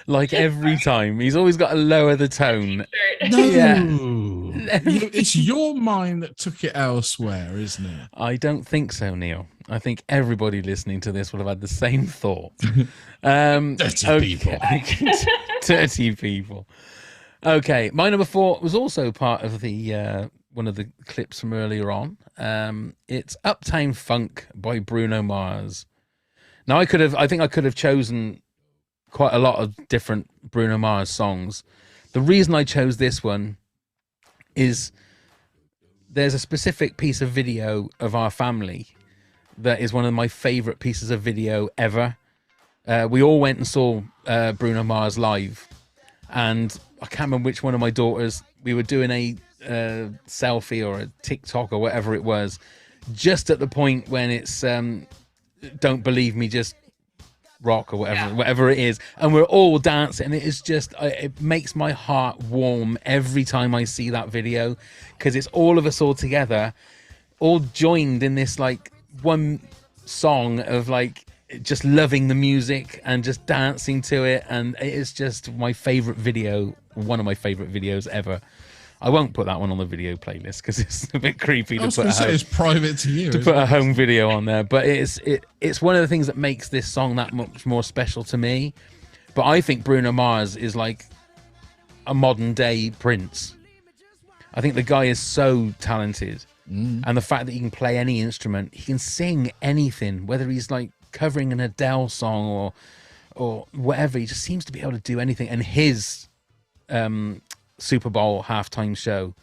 Like every time, he's always got to lower the tone. No, Yeah. it's your mind that took it elsewhere, isn't it? I don't think so, Neil. I think everybody listening to this will have had the same thought. Dirty people. Dirty people. Okay, my number 4 was also part of the one of the clips from earlier on. It's Uptown Funk by Bruno Mars. Now I think I could have chosen quite a lot of different Bruno Mars songs. The reason I chose this one is there's a specific piece of video of our family that is one of my favorite pieces of video ever. We all went and saw Bruno Mars live, and I can't remember which one of my daughters, we were doing a selfie or a TikTok or whatever it was, just at the point when it's Don't Believe Me, Just Rock or whatever it is, and we're all dancing, and it is just, it makes my heart warm every time I see that video, because it's all of us all together, all joined in this like one song of like just loving the music and just dancing to it, and it is just my favorite video, one of my favorite videos ever. I won't put that one on the video playlist because it's a bit creepy to put it's private to you. To put a home video on there, but it's one of the things that makes this song that much more special to me. But I think Bruno Mars is like a modern day Prince. I think the guy is so talented, and the fact that he can play any instrument, he can sing anything, whether he's like covering an Adele song or whatever. He just seems to be able to do anything, and his Super Bowl halftime show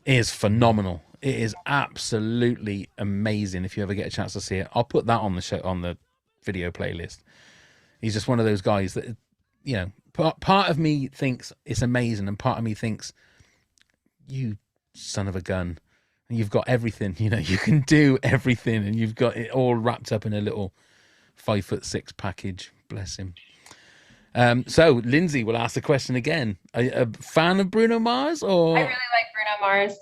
is phenomenal. It is absolutely amazing. If you ever get a chance to see it, I'll put that on the show, on the video playlist. He's just one of those guys that, part of me thinks it's amazing, and part of me thinks, you son of a gun, you've got everything, you can do everything, and you've got it all wrapped up in a little 5'6" package. Bless him. So Lindsay will ask the question again. Are you a fan of Bruno Mars, or? I really like Bruno Mars.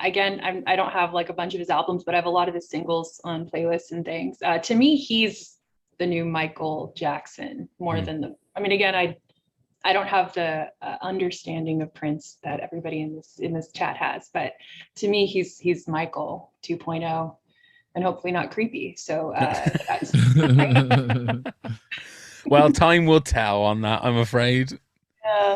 Again, I don't have like a bunch of his albums, but I have a lot of his singles on playlists and things. To me, he's the new Michael Jackson more than again, I don't have the understanding of Prince that everybody in this chat has, but to me, he's Michael 2.0, and hopefully not creepy. So that's. Well, time will tell on that, I'm afraid.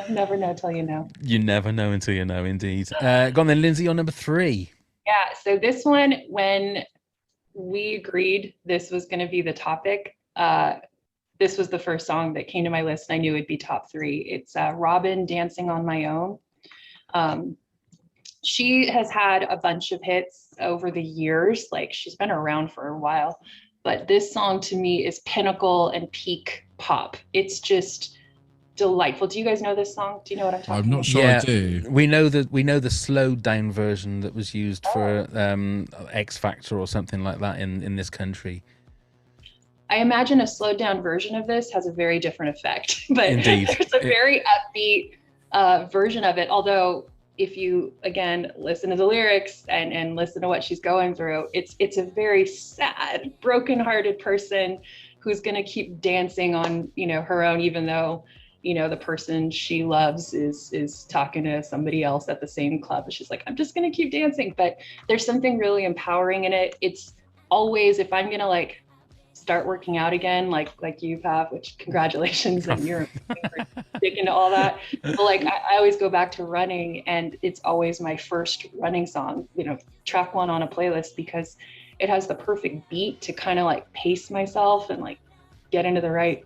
Never know till you know. You never know until you know, indeed. Go on then, Lindsay, on number 3. Yeah, so this one, when we agreed this was going to be the topic, this was the first song that came to my list and I knew it'd be top 3. It's Robin, Dancing on My Own. She has had a bunch of hits over the years. Like, she's been around for a while, but this song to me is pinnacle and peak pop. It's just delightful. Do you guys know this song? Do you know what I'm talking about? I'm not sure I do. We know the slowed down version that was used for X Factor or something like that in this country. I imagine a slowed down version of this has a very different effect, but Indeed. there's a very upbeat version of it. Although if you, again, listen to the lyrics and listen to what she's going through, it's a very sad, brokenhearted person who's going to keep dancing on, her own, even though, the person she loves is talking to somebody else at the same club. And she's like, I'm just going to keep dancing. But there's something really empowering in it. It's always, if I'm going to start working out again, like you have, which congratulations, and you're big into all that. But I always go back to running, and it's always my first running song, track 1 on a playlist, because it has the perfect beat to kind of pace myself and get into the right,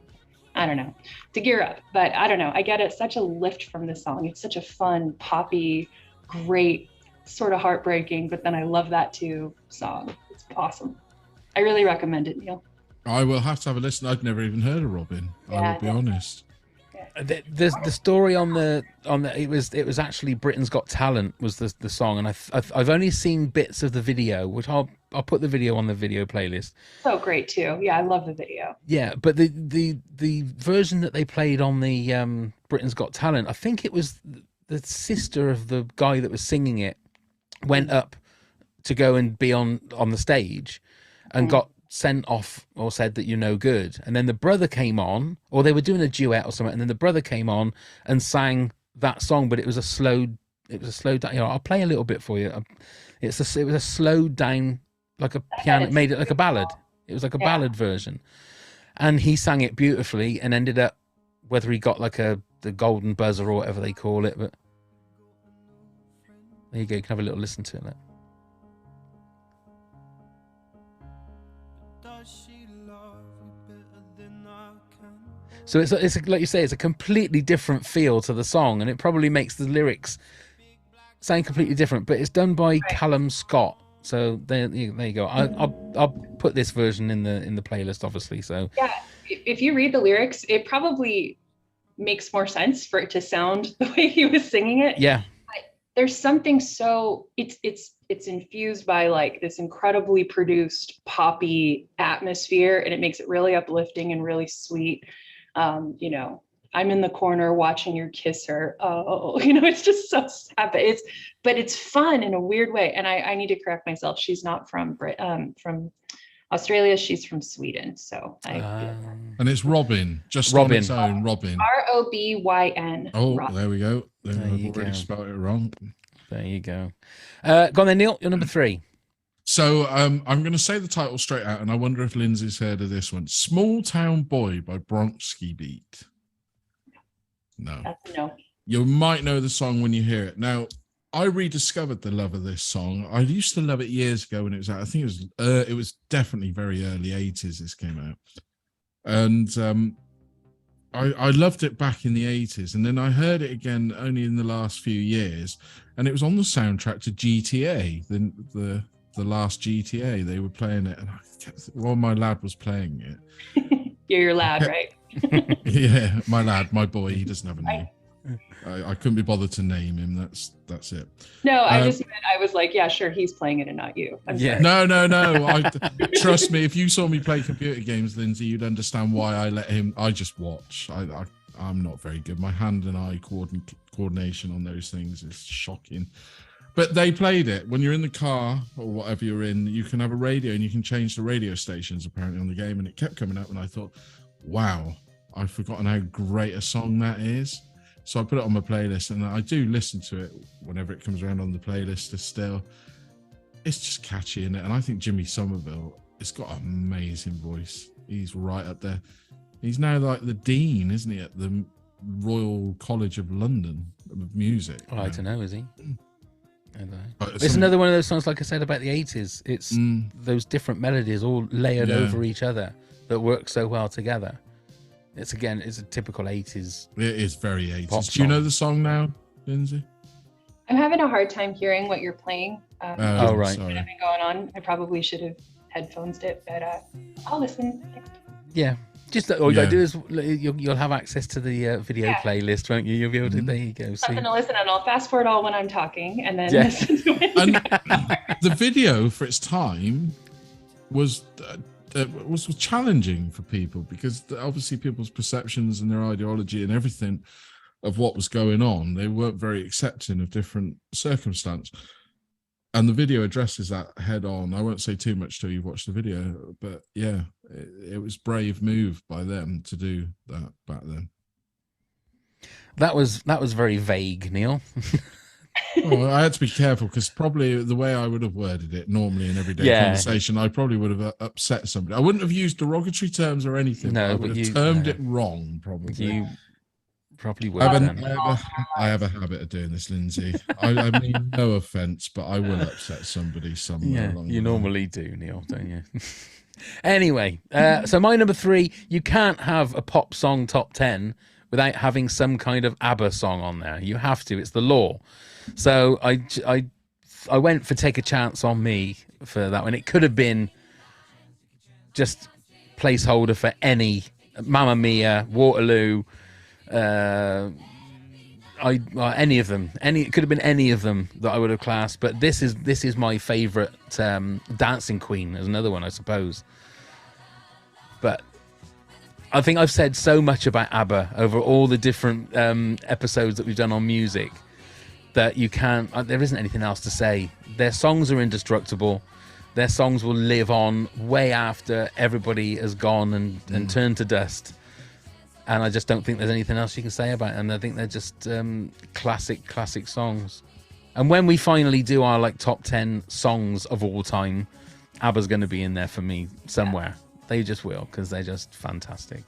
I don't know, to gear up. But I don't know, I get such a lift from this song. It's such a fun, poppy, great, sort of heartbreaking, but then I love that too song. It's awesome. I really recommend it, Neil. I will have to have a listen. I've never even heard of Robin. I will be honest. The story on the it was actually Britain's Got Talent was the song, and I've only seen bits of the video, which I'll put the video on the video playlist. So great too. Yeah, I love the video. Yeah, but the version that they played on the Britain's Got Talent, I think it was the sister of the guy that was singing it went up to go and be on the stage and got sent off or said that you're no good, and then the brother came on, or they were doing a duet or something, and then the brother came on and sang that song, but it was a slowed down. I'll play a little bit for you. It was a slowed down, like a piano, made it like a ballad. It was like a ballad version, and he sang it beautifully and ended up, whether he got the golden buzzer or whatever they call it, but there you go. You can have a little listen to it. So it's like you say, it's a completely different feel to the song, and it probably makes the lyrics sound completely different. But it's done by Callum Scott, so there you go. I'll put this version in the playlist, obviously. So yeah, if you read the lyrics, it probably makes more sense for it to sound the way he was singing it. Yeah, but there's something so it's infused by this incredibly produced poppy atmosphere, and it makes it really uplifting and really sweet. I'm in the corner watching you kiss her. Oh, it's just so sad, but it's fun in a weird way. And I need to correct myself. She's not from Australia. She's from Sweden. So and it's Robin, just Robin. on its own, Robin. Robyn. Oh, Robin. there we go. I've already spelled it wrong. There you go. Go on then, Neil. You're number 3. So I'm going to say the title straight out, and I wonder if Lindsay's heard of this one. Small Town Boy by Bronski Beat. No. No. You might know the song when you hear it. Now, I rediscovered the love of this song. I used to love it years ago when it was out. I think it was definitely very early 80s this came out. And I loved it back in the 80s, and then I heard it again only in the last few years, and it was on the soundtrack to GTA, the last GTA. They were playing it, and my lad was playing it. You're your lad, right? Yeah, my lad, my boy. He doesn't have a name. I couldn't be bothered to name him. That's it. No, I just meant, I was like, yeah, sure, he's playing it and not you. I'm sorry. No. Trust me, if you saw me play computer games, Lindsay, you'd understand why I let him. I just watch. I'm not very good. My hand and eye coordination on those things is shocking. But they played it when you're in the car or whatever you're in. You can have a radio and you can change the radio stations apparently on the game, and it kept coming up. And I thought, wow, I've forgotten how great a song that is. So I put it on my playlist, and I do listen to it whenever it comes around on the playlist. It's just catchy, isn't it? And I think Jimmy Somerville has got an amazing voice. He's right up there. He's now like the dean, isn't he, at the Royal College of London of Music? Oh, I don't know, is he? I don't know. But It's another one of those songs, like I said about the 80s. It's those different melodies all layered over each other that work so well together. It's a typical 80s. It is very 80s. Pop Do you know song. the song now, Lindsay? I'm having a hard time hearing what you're playing. Oh, right. Sorry. Been going on. I probably should have headphones it, but I'll listen next time. Yeah. Just all you gotta Yeah. do is you'll have access to the video Yeah. playlist, won't you? You'll be able to. There you go. See. Something to listen, and I'll fast forward all when I'm talking, and then Yeah. listen to it. And the video for its time was challenging for people, because obviously people's perceptions and their ideology and everything of what was going on, they weren't very accepting of different circumstance. And the video addresses that head on. I won't say too much till you've watched the video, but yeah, it was brave move by them to do that back then. That was very vague, Neil. Well, I had to be careful, because probably the way I would have worded it normally in everyday Yeah. conversation, I probably would have upset somebody. I wouldn't have used derogatory terms or anything. No, I but would have you- termed no. it wrong, probably. You probably would. I have, then. I have a habit of doing this, Lindsay. I mean, no offense, but I will upset somebody somewhere Yeah, along you the line. normally do, Neil, don't you? Anyway, so my number 3, you can't have a pop song top 10 without having some kind of ABBA song on there. You have to. It's the law. So I went for Take a Chance on Me for that one. It could have been just placeholder for any Mamma Mia, Waterloo, any of them. It could have been any of them that I would have classed. But this is my favourite. Dancing Queen is another one, I suppose. But I think I've said so much about ABBA over all the different episodes that we've done on music that you can't. There isn't anything else to say. Their songs are indestructible. Their songs will live on way after everybody has gone and turned to dust. And I just don't think there's anything else you can say about them. I think they're just classic songs. And when we finally do our top 10 songs of all time, ABBA's going to be in there for me somewhere. They just will, because they're just fantastic.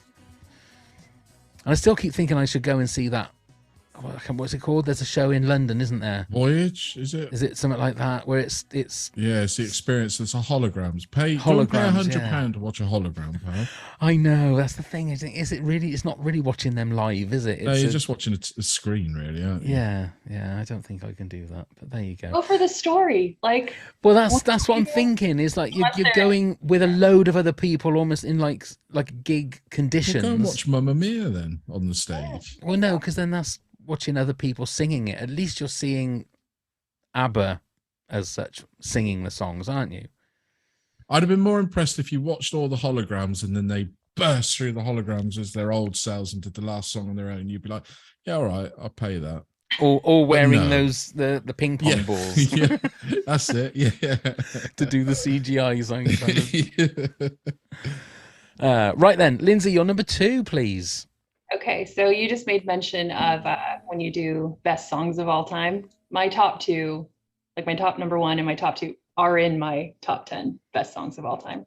And I still keep thinking I should go and see that. What's it called? There's a show in London, isn't there? Voyage, is it? Is it something like that where it's Yeah, it's the experience. It's a holograms. Don't pay Holograms, £100 to watch a hologram, pal. I know, that's the thing. Is it really? It's not really watching them live, is it? No, It's you're just watching a screen, really, aren't you? yeah. I don't think I can do that. But there you go. Go for the story. Well, that's what I'm thinking. Is like you're going with a load of other people, almost in like gig conditions. Well, go and watch Mamma Mia then on the stage. Well, no, because then that's watching other people singing it. At least you're seeing ABBA as such singing the songs, aren't you? I'd have been more impressed if you watched all the holograms and then they burst through the holograms as their old selves and did the last song on their own. You'd be like, yeah, all right, I'll pay that. Or wearing no. those the ping pong balls Yeah, that's it. Yeah. to do the CGI right then, Lindsay, you're number 2, please. Okay, so you just made mention of when you do best songs of all time. My top 2, my top number 1 and my top 2 are in my top 10 best songs of all time.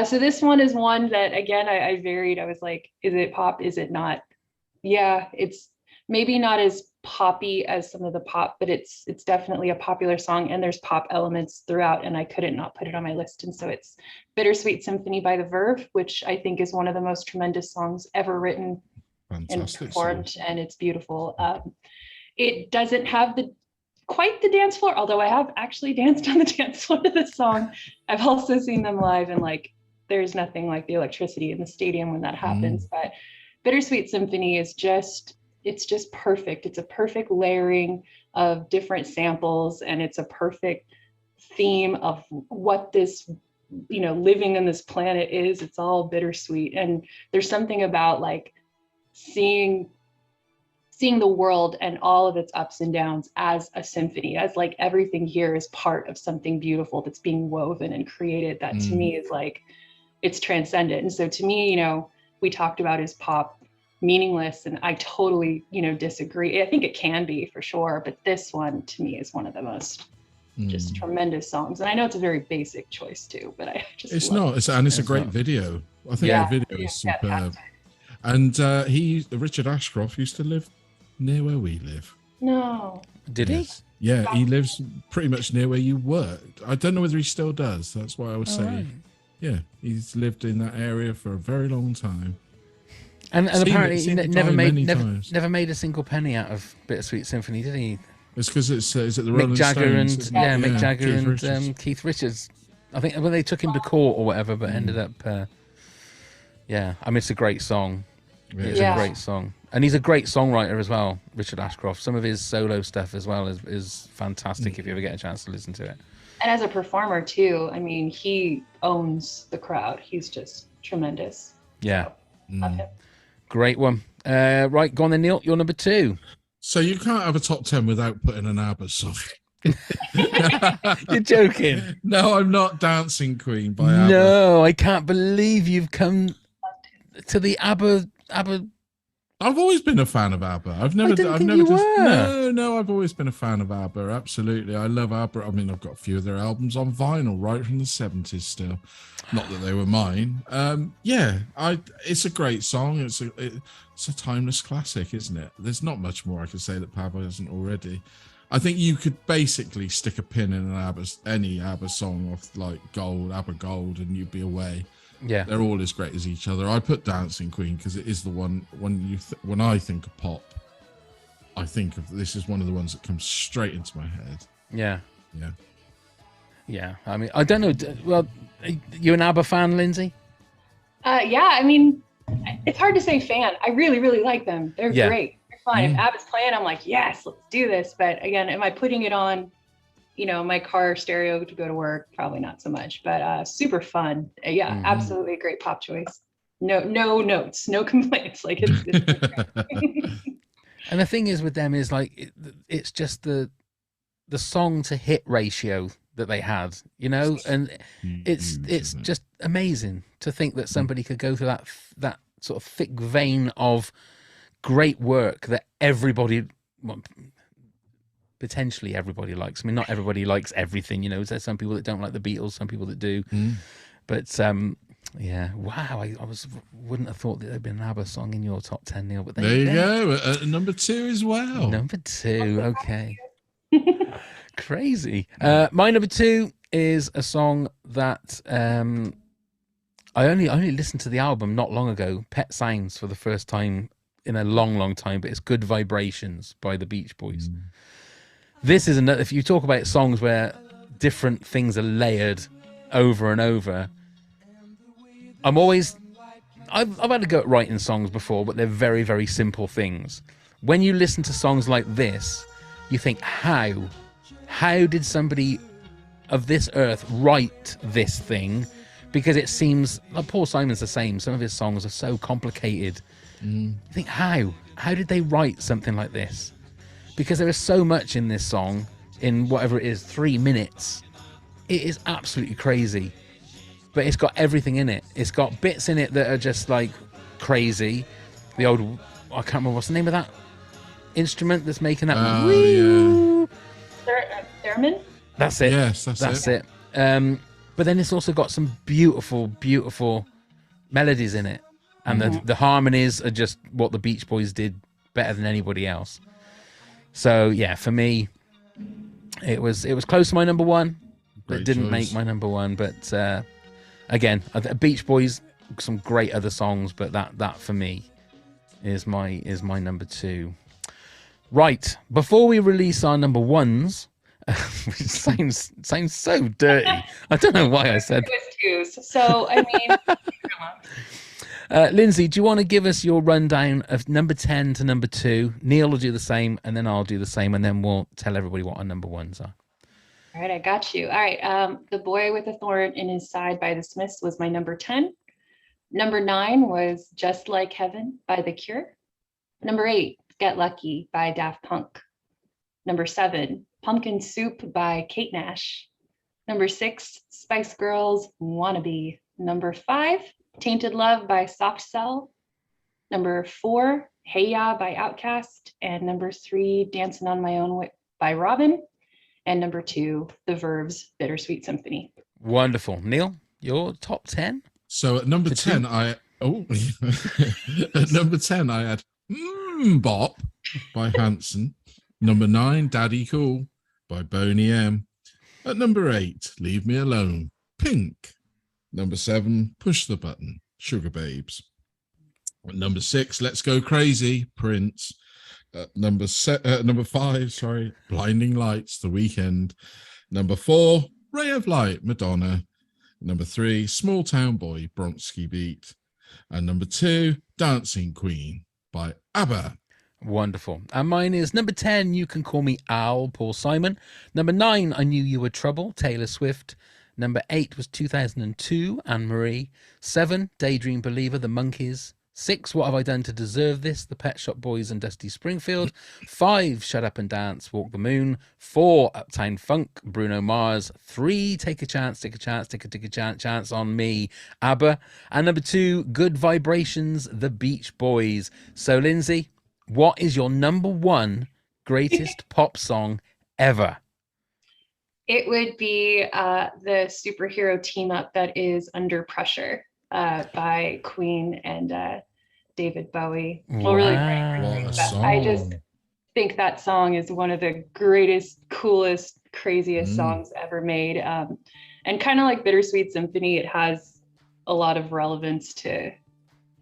So this one is one that, again, I varied. I was like, is it pop? Is it not? Yeah, it's maybe not as poppy as some of the pop, but it's definitely a popular song, and there's pop elements throughout, and I couldn't not put it on my list. And so it's Bittersweet Symphony by The Verve, which I think is one of the most tremendous songs ever written and performed, and it's beautiful. It doesn't have quite the dance floor, although I have actually danced on the dance floor to this song. I've also seen them live, and there's nothing like the electricity in the stadium when that happens. But Bittersweet Symphony is just perfect. It's a perfect layering of different samples, and it's a perfect theme of what this living on this planet is. It's all bittersweet, and there's something about seeing the world and all of its ups and downs as a symphony, as everything here is part of something beautiful that's being woven and created. That to me is it's transcendent. And so to me, we talked about is pop meaningless, and I totally disagree. I think it can be for sure, but this one to me is one of the most just tremendous songs. And I know it's a very basic choice too, but I just it's a great video. I think the video is superb. Fantastic. And Richard Ashcroft used to live near where we live. No. Did he? Yeah, he lives pretty much near where you worked. I don't know whether he still does. That's why I was saying. Right. Yeah, he's lived in that area for a very long time. And apparently he seen it never die made many times. never made a single penny out of Bittersweet Symphony, did he? It's because it's is it the Mick Rolling Jagger Stones? and isn't it? Mick Jagger Keith and Richards. Keith Richards. I think when they took him to court or whatever, but ended up. Yeah, I mean it's a great song. It's a Yeah. great song, and he's a great songwriter as well. Richard Ashcroft. Some of his solo stuff as well is fantastic. If you ever get a chance to listen to it. And as a performer too, I mean, he owns the crowd. He's just tremendous. Yeah, Love him. great one. Right, go on then, Neil. You're number 2. So you can't have a top 10 without putting an ABBA song. You're joking. No, I'm not. Dancing Queen by ABBA. No, I can't believe you've come to the ABBA. I've always been a fan of ABBA. I've never No, I've always been a fan of ABBA. Absolutely. I love ABBA. I mean, I've got a few of their albums on vinyl right from the 70s still. Not that they were mine. It's a great song. It's a timeless classic, isn't it? There's not much more I could say that ABBA hasn't already. I think you could basically stick a pin in any ABBA song off like ABBA Gold, and you'd be away. Yeah, They're all as great as each other. I put Dancing Queen because it is the one when I think of pop, I think of this is one of the ones that comes straight into my head. yeah. Yeah. I mean, I don't know. Well, you an ABBA fan, Lindsay? Yeah, I mean, it's hard to say fan. I really, really like them. They're great. They're fun. If ABBA's playing, I'm like, yes, let's do this. But again, am I putting it on, my car stereo to go to work? Probably not so much, but super fun. Yeah, absolutely a great pop choice. No notes, no complaints. Like it's And the thing is with them is like it's just the song to hit ratio that they had, and it's just amazing to think that somebody could go through that sort of thick vein of great work that potentially everybody likes. I mean, not everybody likes everything, There's some people that don't like the Beatles, some people that do, but yeah, wow, I wouldn't have thought that there'd been an ABBA song in your top 10, Neil. But there you go, number 2 as well. Number 2, okay. Crazy. My number 2 is a song that I only listened to the album not long ago, Pet Sounds, for the first time in a long time, but it's Good Vibrations by the Beach Boys. This is another, if you talk about songs where different things are layered over and over, I've had to go at writing songs before, but they're very, very simple things. When you listen to songs like this, you think, how did somebody of this earth write this thing? Because it seems like Paul Simon's the same. Some of his songs are so complicated. You think, how did they write something like this? Because there is so much in this song, in whatever it is, 3 minutes. It is absolutely crazy. But it's got everything in it. It's got bits in it that are just like crazy. The old, I can't remember what's the name of that instrument that's making that. Theremin? That's it. Yes, that's it. But then it's also got some beautiful melodies in it. And the harmonies are just what the Beach Boys did better than anybody else. So yeah, for me, it was close to my number 1. It didn't make my number 1, but again, Beach Boys, some great other songs, but that for me is my number 2. Right, before we release our number 1s, which sounds so dirty. I don't know why I said it was 2. So I mean, Lindsay, do you want to give us your rundown of number 10 to number 2? Neil will do the same, and then I'll do the same, and then we'll tell everybody what our number 1s are. All right, I got you. All right, The Boy with a Thorn in His Side by the Smiths was my number 10. Number 9 was Just Like Heaven by The Cure. Number 8, Get Lucky by Daft Punk. Number 7, Pumpkin Soup by Kate Nash. Number 6, Spice Girls Wannabe. Number 5, Tainted Love by Soft Cell. Number 4, Hey Ya by Outkast. And number 3, Dancing on My Own by Robin. And number 2, The Verve's Bittersweet Symphony. Wonderful. Neil, your top 10? So at number 10, at number 10, I had Bop by Hanson. Number 9, Daddy Cool by Boney M. At number 8, Leave Me Alone, Pink. Number 7, Push the Button, Sugar Babes. Number 6, Let's Go Crazy, Prince. Number 5, sorry, Blinding Lights, The Weeknd. Number 4, Ray of Light, Madonna. Number 3, Small Town Boy, Bronski Beat. And number 2, Dancing Queen by ABBA. Wonderful. And mine is number 10, You Can Call Me Al, Paul Simon. Number 9, I Knew You Were Trouble, Taylor Swift. Number 8 was 2002, Anne Marie. 7, Daydream Believer, The Monkees. 6, What Have I Done to Deserve This, The Pet Shop Boys and Dusty Springfield. 5, Shut Up and Dance, Walk the Moon. 4, Uptown Funk, Bruno Mars. 3, Take a Chance, Take a Chance, Take a Chance on Me, ABBA. And number 2, Good Vibrations, The Beach Boys. So, Lindsay, what is your number 1 greatest pop song ever? It would be the superhero team up that is Under Pressure by Queen and David Bowie. Well, really Wow. great, but I just think that song is one of the greatest, coolest, craziest songs ever made. And kind of like Bittersweet Symphony, it has a lot of relevance to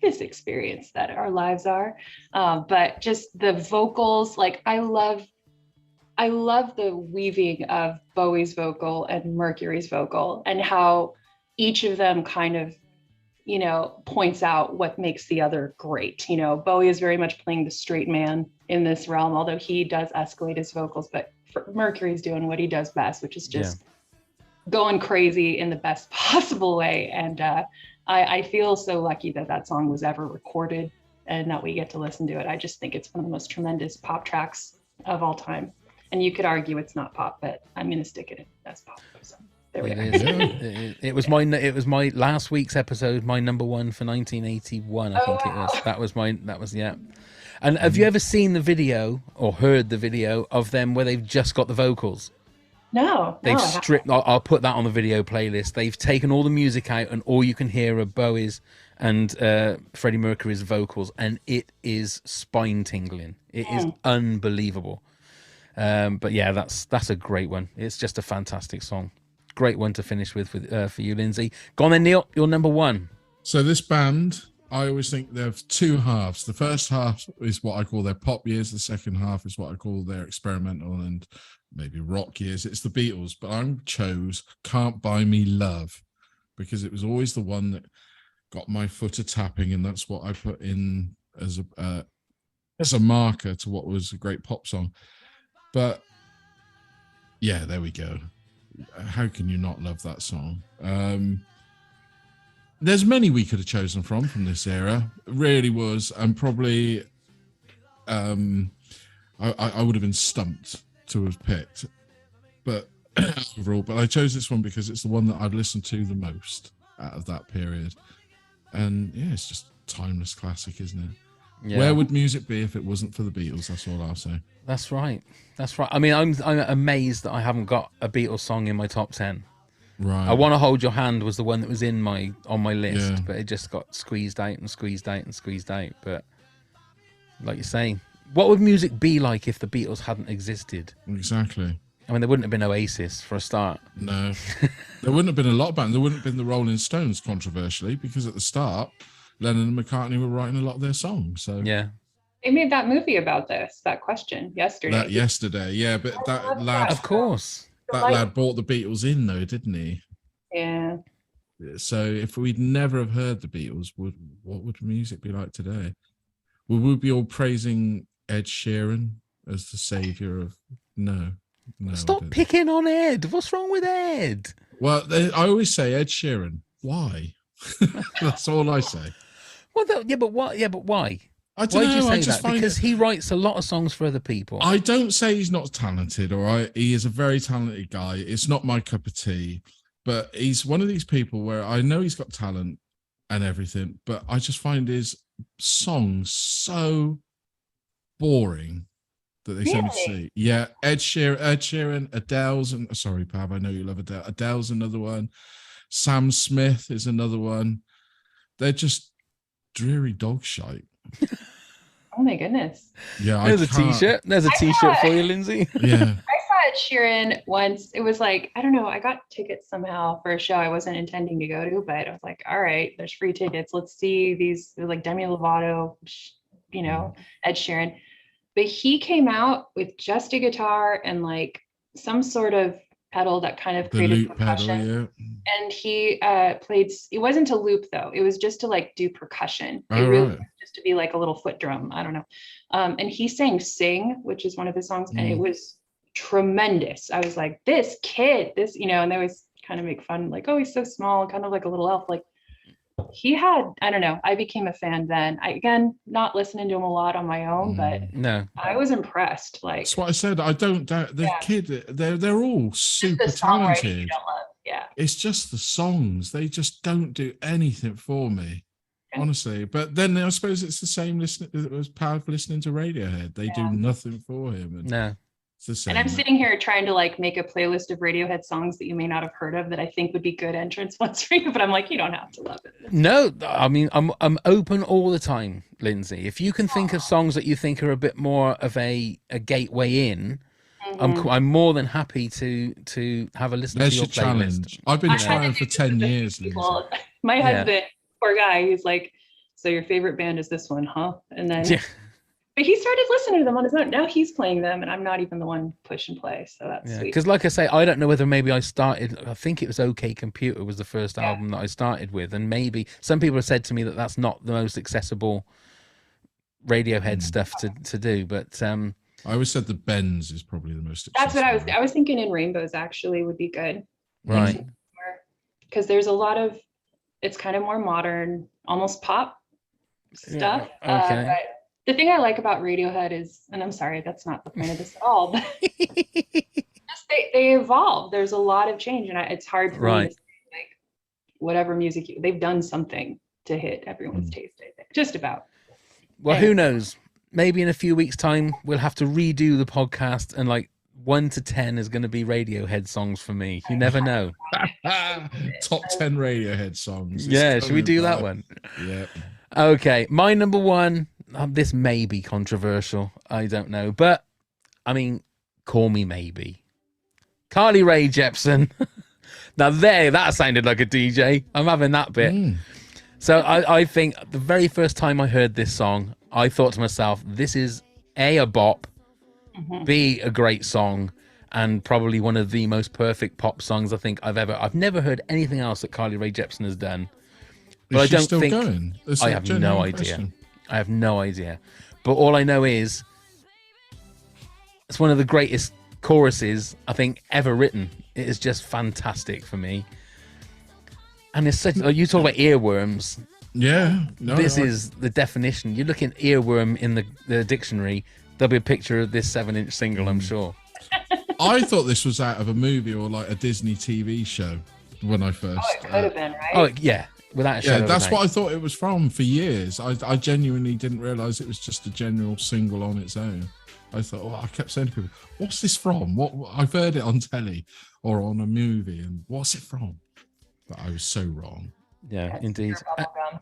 this experience that our lives are. But just the vocals, like I love the weaving of Bowie's vocal and Mercury's vocal and how each of them kind of, you know, points out what makes the other great. You know, Bowie is very much playing the straight man in this realm, although he does escalate his vocals, but Mercury's doing what he does best, which is just going crazy in the best possible way. And I feel so lucky that that song was ever recorded and that we get to listen to it. I just think it's one of the most tremendous pop tracks of all time. And you could argue it's not pop, but I'm going to stick it in as pop. So there we go. It was my last week's episode, my number 1 for 1981. I think it was. That was yeah. And have you ever seen the video or heard the video of them where they've just got the vocals? No. They've stripped. I'll put that on the video playlist. They've taken all the music out, and all you can hear are Bowie's and Freddie Mercury's vocals, and it is spine tingling. It is unbelievable. But yeah, that's a great one. It's just a fantastic song. Great one to finish with for you, Lindsay. Go on then, Neil. You're number 1. So this band, I always think they have 2 halves. The first half is what I call their pop years. The second half is what I call their experimental and maybe rock years. It's the Beatles, but I chose Can't Buy Me Love because it was always the one that got my foot a tapping, and that's what I put in as a marker to what was a great pop song. But yeah, there we go. How can you not love that song? There's many we could have chosen from this era. It really was. And probably I would have been stumped to have picked. But overall, but I chose this one because it's the one that I've listened to the most out of that period. And yeah, it's just a timeless classic, isn't it? Yeah. Where would music be if it wasn't for the Beatles? That's all I'll say. That's right. I mean, I'm amazed that I haven't got a Beatles song in my top 10. Right. I Want to Hold Your Hand was the one that was on my list, but it just got squeezed out. But like you're saying, what would music be like if the Beatles hadn't existed? Exactly. I mean, there wouldn't have been Oasis for a start. No. There wouldn't have been a lot of bands. There wouldn't have been the Rolling Stones, controversially, because at the start, Lennon and McCartney were writing a lot of their songs. So yeah. They made that movie about that question yesterday. Yeah, but that lad, of course, that lad brought the Beatles in, though, didn't he? Yeah. So if we'd never have heard the Beatles, what would music be like today? Would we be all praising Ed Sheeran as the savior of? No. Stop picking on Ed. What's wrong with Ed? Well, I always say Ed Sheeran. Why? That's all I say. Well, but what? Yeah, but why? I don't know. Why do you say that? Because he writes a lot of songs for other people. I don't say he's not talented, all right? He is a very talented guy. It's not my cup of tea, but he's one of these people where I know he's got talent and everything, but I just find his songs so boring that they seem to see. Yeah, Ed Sheeran, Adele's, sorry, Pav, I know you love Adele. Adele's another one. Sam Smith is another one. They're just dreary dog shite. Oh my goodness. Yeah, there's a t-shirt. There's a t-shirt for you, Lindsay. Yeah. I Ed Sheeran once, it was like, I don't know, I got tickets somehow for a show I wasn't intending to go to, but I was like, all right, there's free tickets. Let's see these, like Demi Lovato, you know, Ed Sheeran. But he came out with just a guitar and like some sort of pedal that kind of The created loop pedal, percussion. yeah. And he played, it wasn't to loop though, it was just to like do percussion. It All really right. was just to be like a little foot drum. I don't know. And he sang Sing, which is one of his songs, and it was tremendous. I was like, this kid, this, you know, and they always kind of make fun, like, oh, he's so small, kind of like a little elf. Like he had, I don't know, I became a fan then. I, again, not listening to him a lot on my own, but No. I was impressed. Like That's what I said. I don't doubt the Yeah. kid. They're all just super the songwriting you talented. don't love. Yeah. It's just the songs. They just don't do anything for me, Yeah. honestly. But then I suppose it's the same listening. It was powerful listening to Radiohead. They do nothing for him. And No. it's the same. And I'm sitting here trying to like make a playlist of Radiohead songs that you may not have heard of that I think would be good entrance ones for you, but I'm like, you don't have to love it. No, I mean, I'm open all the time, Lindsay. If you can think of songs that you think are a bit more of a gateway in, I'm more than happy to have a listen There's to your your challenge. playlist. I've been I had trying to for do 10 this with years, Lindsay. people. My husband, poor guy, he's like, so your favorite band is this one, huh? And then Yeah. but he started listening to them on his own. Now he's playing them and I'm not even the one push and play. So that's Yeah, sweet. because like I say, I don't know whether maybe I think it was OK Computer was the first album that I started with, and maybe some people have said to me that that's not the most accessible Radiohead stuff to do, but I always said the Benz is probably the most That's what accessible. I was thinking in Rainbows actually would be good. right, Because there's a lot of, it's kind of more modern, almost pop stuff. okay. But the thing I like about Radiohead is, and I'm sorry, that's not the point of this at all, but just they evolve. There's a lot of change, and it's hard for me to say, like, whatever music they've done something to hit everyone's taste. I think just about. Well, who knows? Maybe in a few weeks' time we'll have to redo the podcast, and like 1 to 10 is going to be Radiohead songs for me. You never know. Top 10 Radiohead songs. Yeah, should we do that one? Yeah. Okay, my number one. This may be controversial. I don't know, but I mean, call me maybe. Carly Rae Jepsen. Now that sounded like a DJ. I'm having that bit. So I think the very first time I heard this song, I thought to myself, this is a bop, B, a great song, and probably one of the most perfect pop songs I think I've never heard anything else that Carly Rae Jepsen has done. But Is I she don't still think going? That's I a have no genuine idea. question. I have no idea. But all I know is it's one of the greatest choruses I think ever written. It is just fantastic for me. And it's such, you talk about earworms. Yeah. No, This is the definition. You look at earworm in the dictionary, there'll be a picture of this 7-inch single, I'm sure. I thought this was out of a movie or like a Disney TV show when I first. Oh, it could have been, right? Oh, yeah. Without a shadow Yeah, of a that's doubt. what I thought it was from for years. I genuinely didn't realize it was just a general single on its own. I thought, oh, I kept saying to people, what's this from? What I've heard it on telly or on a movie, and what's it from? But I was so wrong. Yeah, That's indeed. pure bubblegum.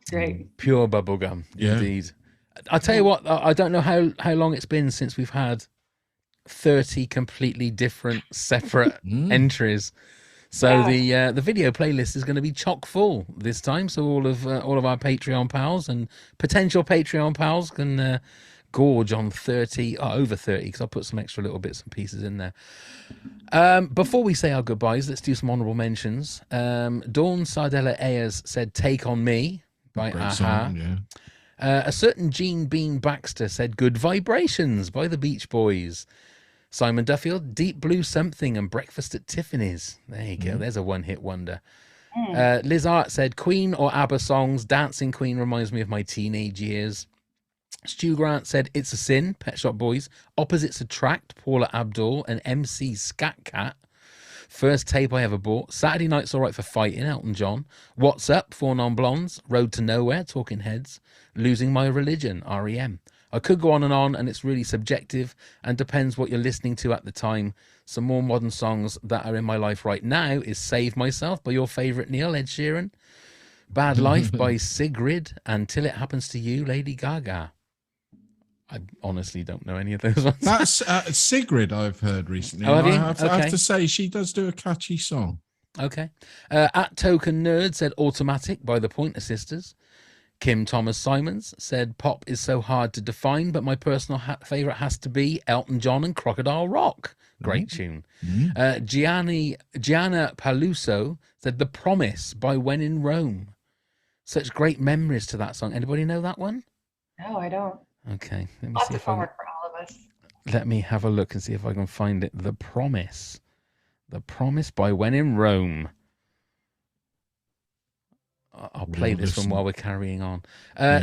Great. Pure bubblegum, Yeah. indeed. I'll tell you what, I don't know how long it's been since we've had 30 completely different, separate entries. So the video playlist is going to be chock full this time. So all of our Patreon pals and potential Patreon pals can gorge on 30, over 30, because I'll put some extra little bits and pieces in there. Before we say our goodbyes, let's do some honourable mentions. Dawn Sardella Ayers said "Take on Me" by Great Aha. song, yeah. A certain Gene Bean Baxter said "Good Vibrations" by the Beach Boys. Simon Duffield, "Deep Blue Something" and "Breakfast at Tiffany's." There you go. There's a one-hit wonder. Liz Art said Queen or ABBA songs. "Dancing Queen" reminds me of my teenage years. Stu Grant said "It's a Sin," Pet Shop Boys. "Opposites Attract," Paula Abdul and MC Scat Cat. "First Tape I Ever Bought." "Saturday Night's Alright for Fighting," Elton John. "What's Up," Four Non Blondes. "Road to Nowhere," Talking Heads. "Losing My Religion," REM. I could go on, and it's really subjective and depends what you're listening to at the time. Some more modern songs that are in my life right now is "Save Myself" by your favourite Neil, Ed Sheeran. "Bad Life" by Sigrid, and "Till It Happens to You," Lady Gaga. I honestly don't know any of those ones. That's Sigrid I've heard recently. Oh, have and you? I have Okay. to say, she does do a catchy song. Okay. At Token Nerd said Automatic by the Pointer Sisters. Kim Thomas Simons said pop is so hard to define, but my personal favourite has to be Elton John and Crocodile Rock. Great tune. Gianna Paluso said The Promise by When in Rome. Such great memories to that song. Anybody know that one? No, I don't. Okay, let me Lots see of if I homework for all of us. let me have a look and see if I can find it. The Promise. The Promise by When in Rome. I'll play this one while we're carrying on.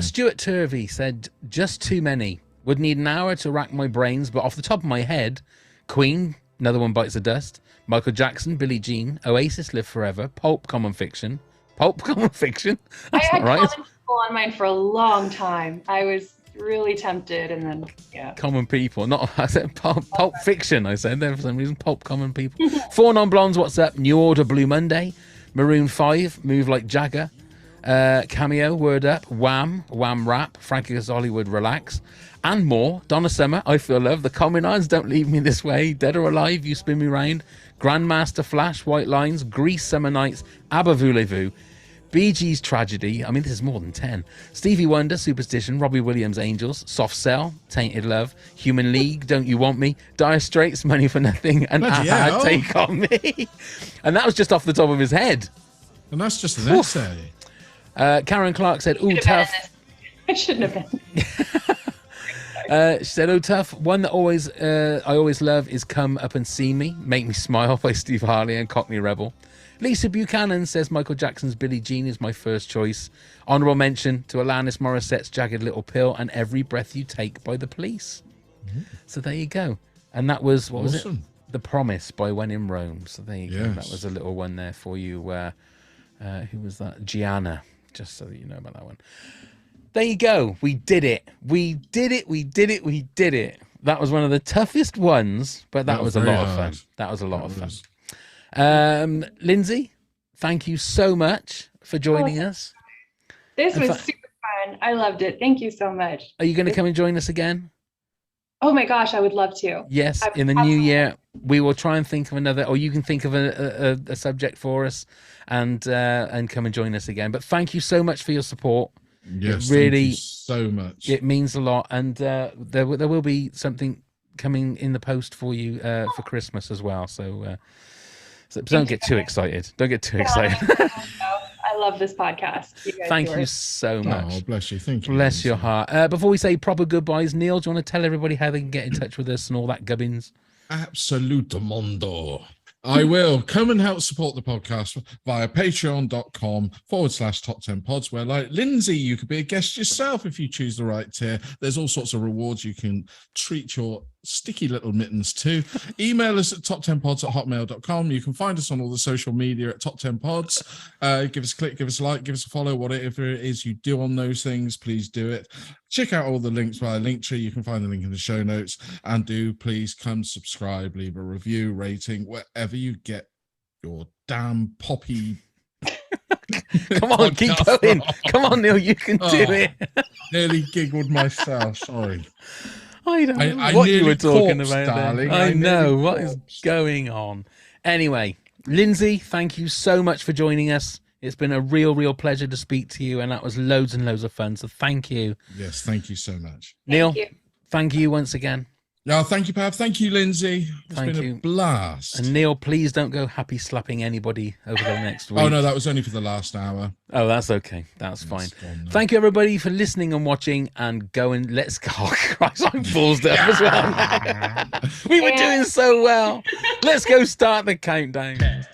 Stuart Turvey said, just too many. Would need an hour to rack my brains, but off the top of my head, Queen, Another One Bites the Dust, Michael Jackson, Billie Jean, Oasis, Live Forever, Pulp, Common Fiction. Pulp, Common Fiction? I That's had not right. Common People on mine for a long time. I was really tempted, and then, yeah. Common People. Not, I said Pulp Fiction, I said there for some reason. Pulp, Common People. Four Non-Blondes, What's Up? New Order, Blue Monday. Maroon 5, Move Like Jagger. Cameo, Word Up, Wham Rap, Frankie Goes to Hollywood, Relax, and more. Donna Summer, I Feel Love, The Communards, Don't Leave Me This Way, Dead or Alive, You Spin Me Round, Grandmaster Flash, White Lines, Grease, Summer Nights, ABBA, Voulez-Vous, Bee Gees, Tragedy, I mean this is more than 10, Stevie Wonder, Superstition, Robbie Williams, Angels, Soft Cell, Tainted Love, Human League, Don't You Want Me, Dire Straits, Money for Nothing, and Aha, Take On Me. And that was just off the top of his head. And that's just an essay. Karen Clark said, "Ooh, tough." I shouldn't have been. She said, "Oh, tough. One that I always love is Come Up and See Me, Make Me Smile by Steve Harley and Cockney Rebel." Lisa Buchanan says Michael Jackson's Billie Jean is my first choice. Honourable mention to Alanis Morissette's Jagged Little Pill and Every Breath You Take by The Police. So there you go. And that was, what was it? The Promise by When in Rome. So there you go. That was a little one there for you. Who was that? Gianna. Just so that you know about that one. There you go. We did it. We did it. We did it. We did it. That was one of the toughest ones, but that was a lot of fun. That was a lot of fun. Lindsay, thank you so much for joining us. This was super fun. I loved it. Thank you so much. Are you going to come and join us again? Oh my gosh, I would love to. Yes, in the new year, we will try and think of another, or you can think of a subject for us and come and join us again. But thank you so much for your support. Yes, really, thank you so much. It means a lot. And there will be something coming in the post for you for Christmas as well. So don't get too excited. Don't get too excited. I love this podcast. Thank you so much. Oh, bless you. Thank you. Bless your heart. Before we say proper goodbyes, Neil, do you want to tell everybody how they can get in touch with us and all that gubbins? Absolutamundo. I will. Come and help support the podcast via patreon.com/top10pods, where, like Lindsay, you could be a guest yourself if you choose the right tier. There's all sorts of rewards you can treat your sticky little mittens to. Email us at top10pods@hotmail.com. You can find us on all the social media at top10pods. Give us a click, give us a like, give us a follow, whatever it is you do on those things, please do it. Check out all the links via Linktree. You can find the link in the show notes. And do please come subscribe, leave a review, rating, wherever you get your damn poppy. Come on, keep going. Come on, Neil, you can do it. Nearly giggled myself. Sorry. I don't know what you were talking about, darling. I know what is going on. Anyway, Lindsay, thank you so much for joining us. It's been a real pleasure to speak to you, and that was loads and loads of fun. So thank you. Yes, thank you so much. Neil, thank you once again. Yeah, thank you, Pav. Thank you, Lindsay. It's been a blast. And Neil, please don't go happy slapping anybody over the next week. Oh, no, that was only for the last hour. Oh, that's okay. That's fine. Thank you, everybody, for listening and watching. And go and let's go. Oh, Christ, I'm ballsed up as well. We were doing so well. Let's go start the countdown.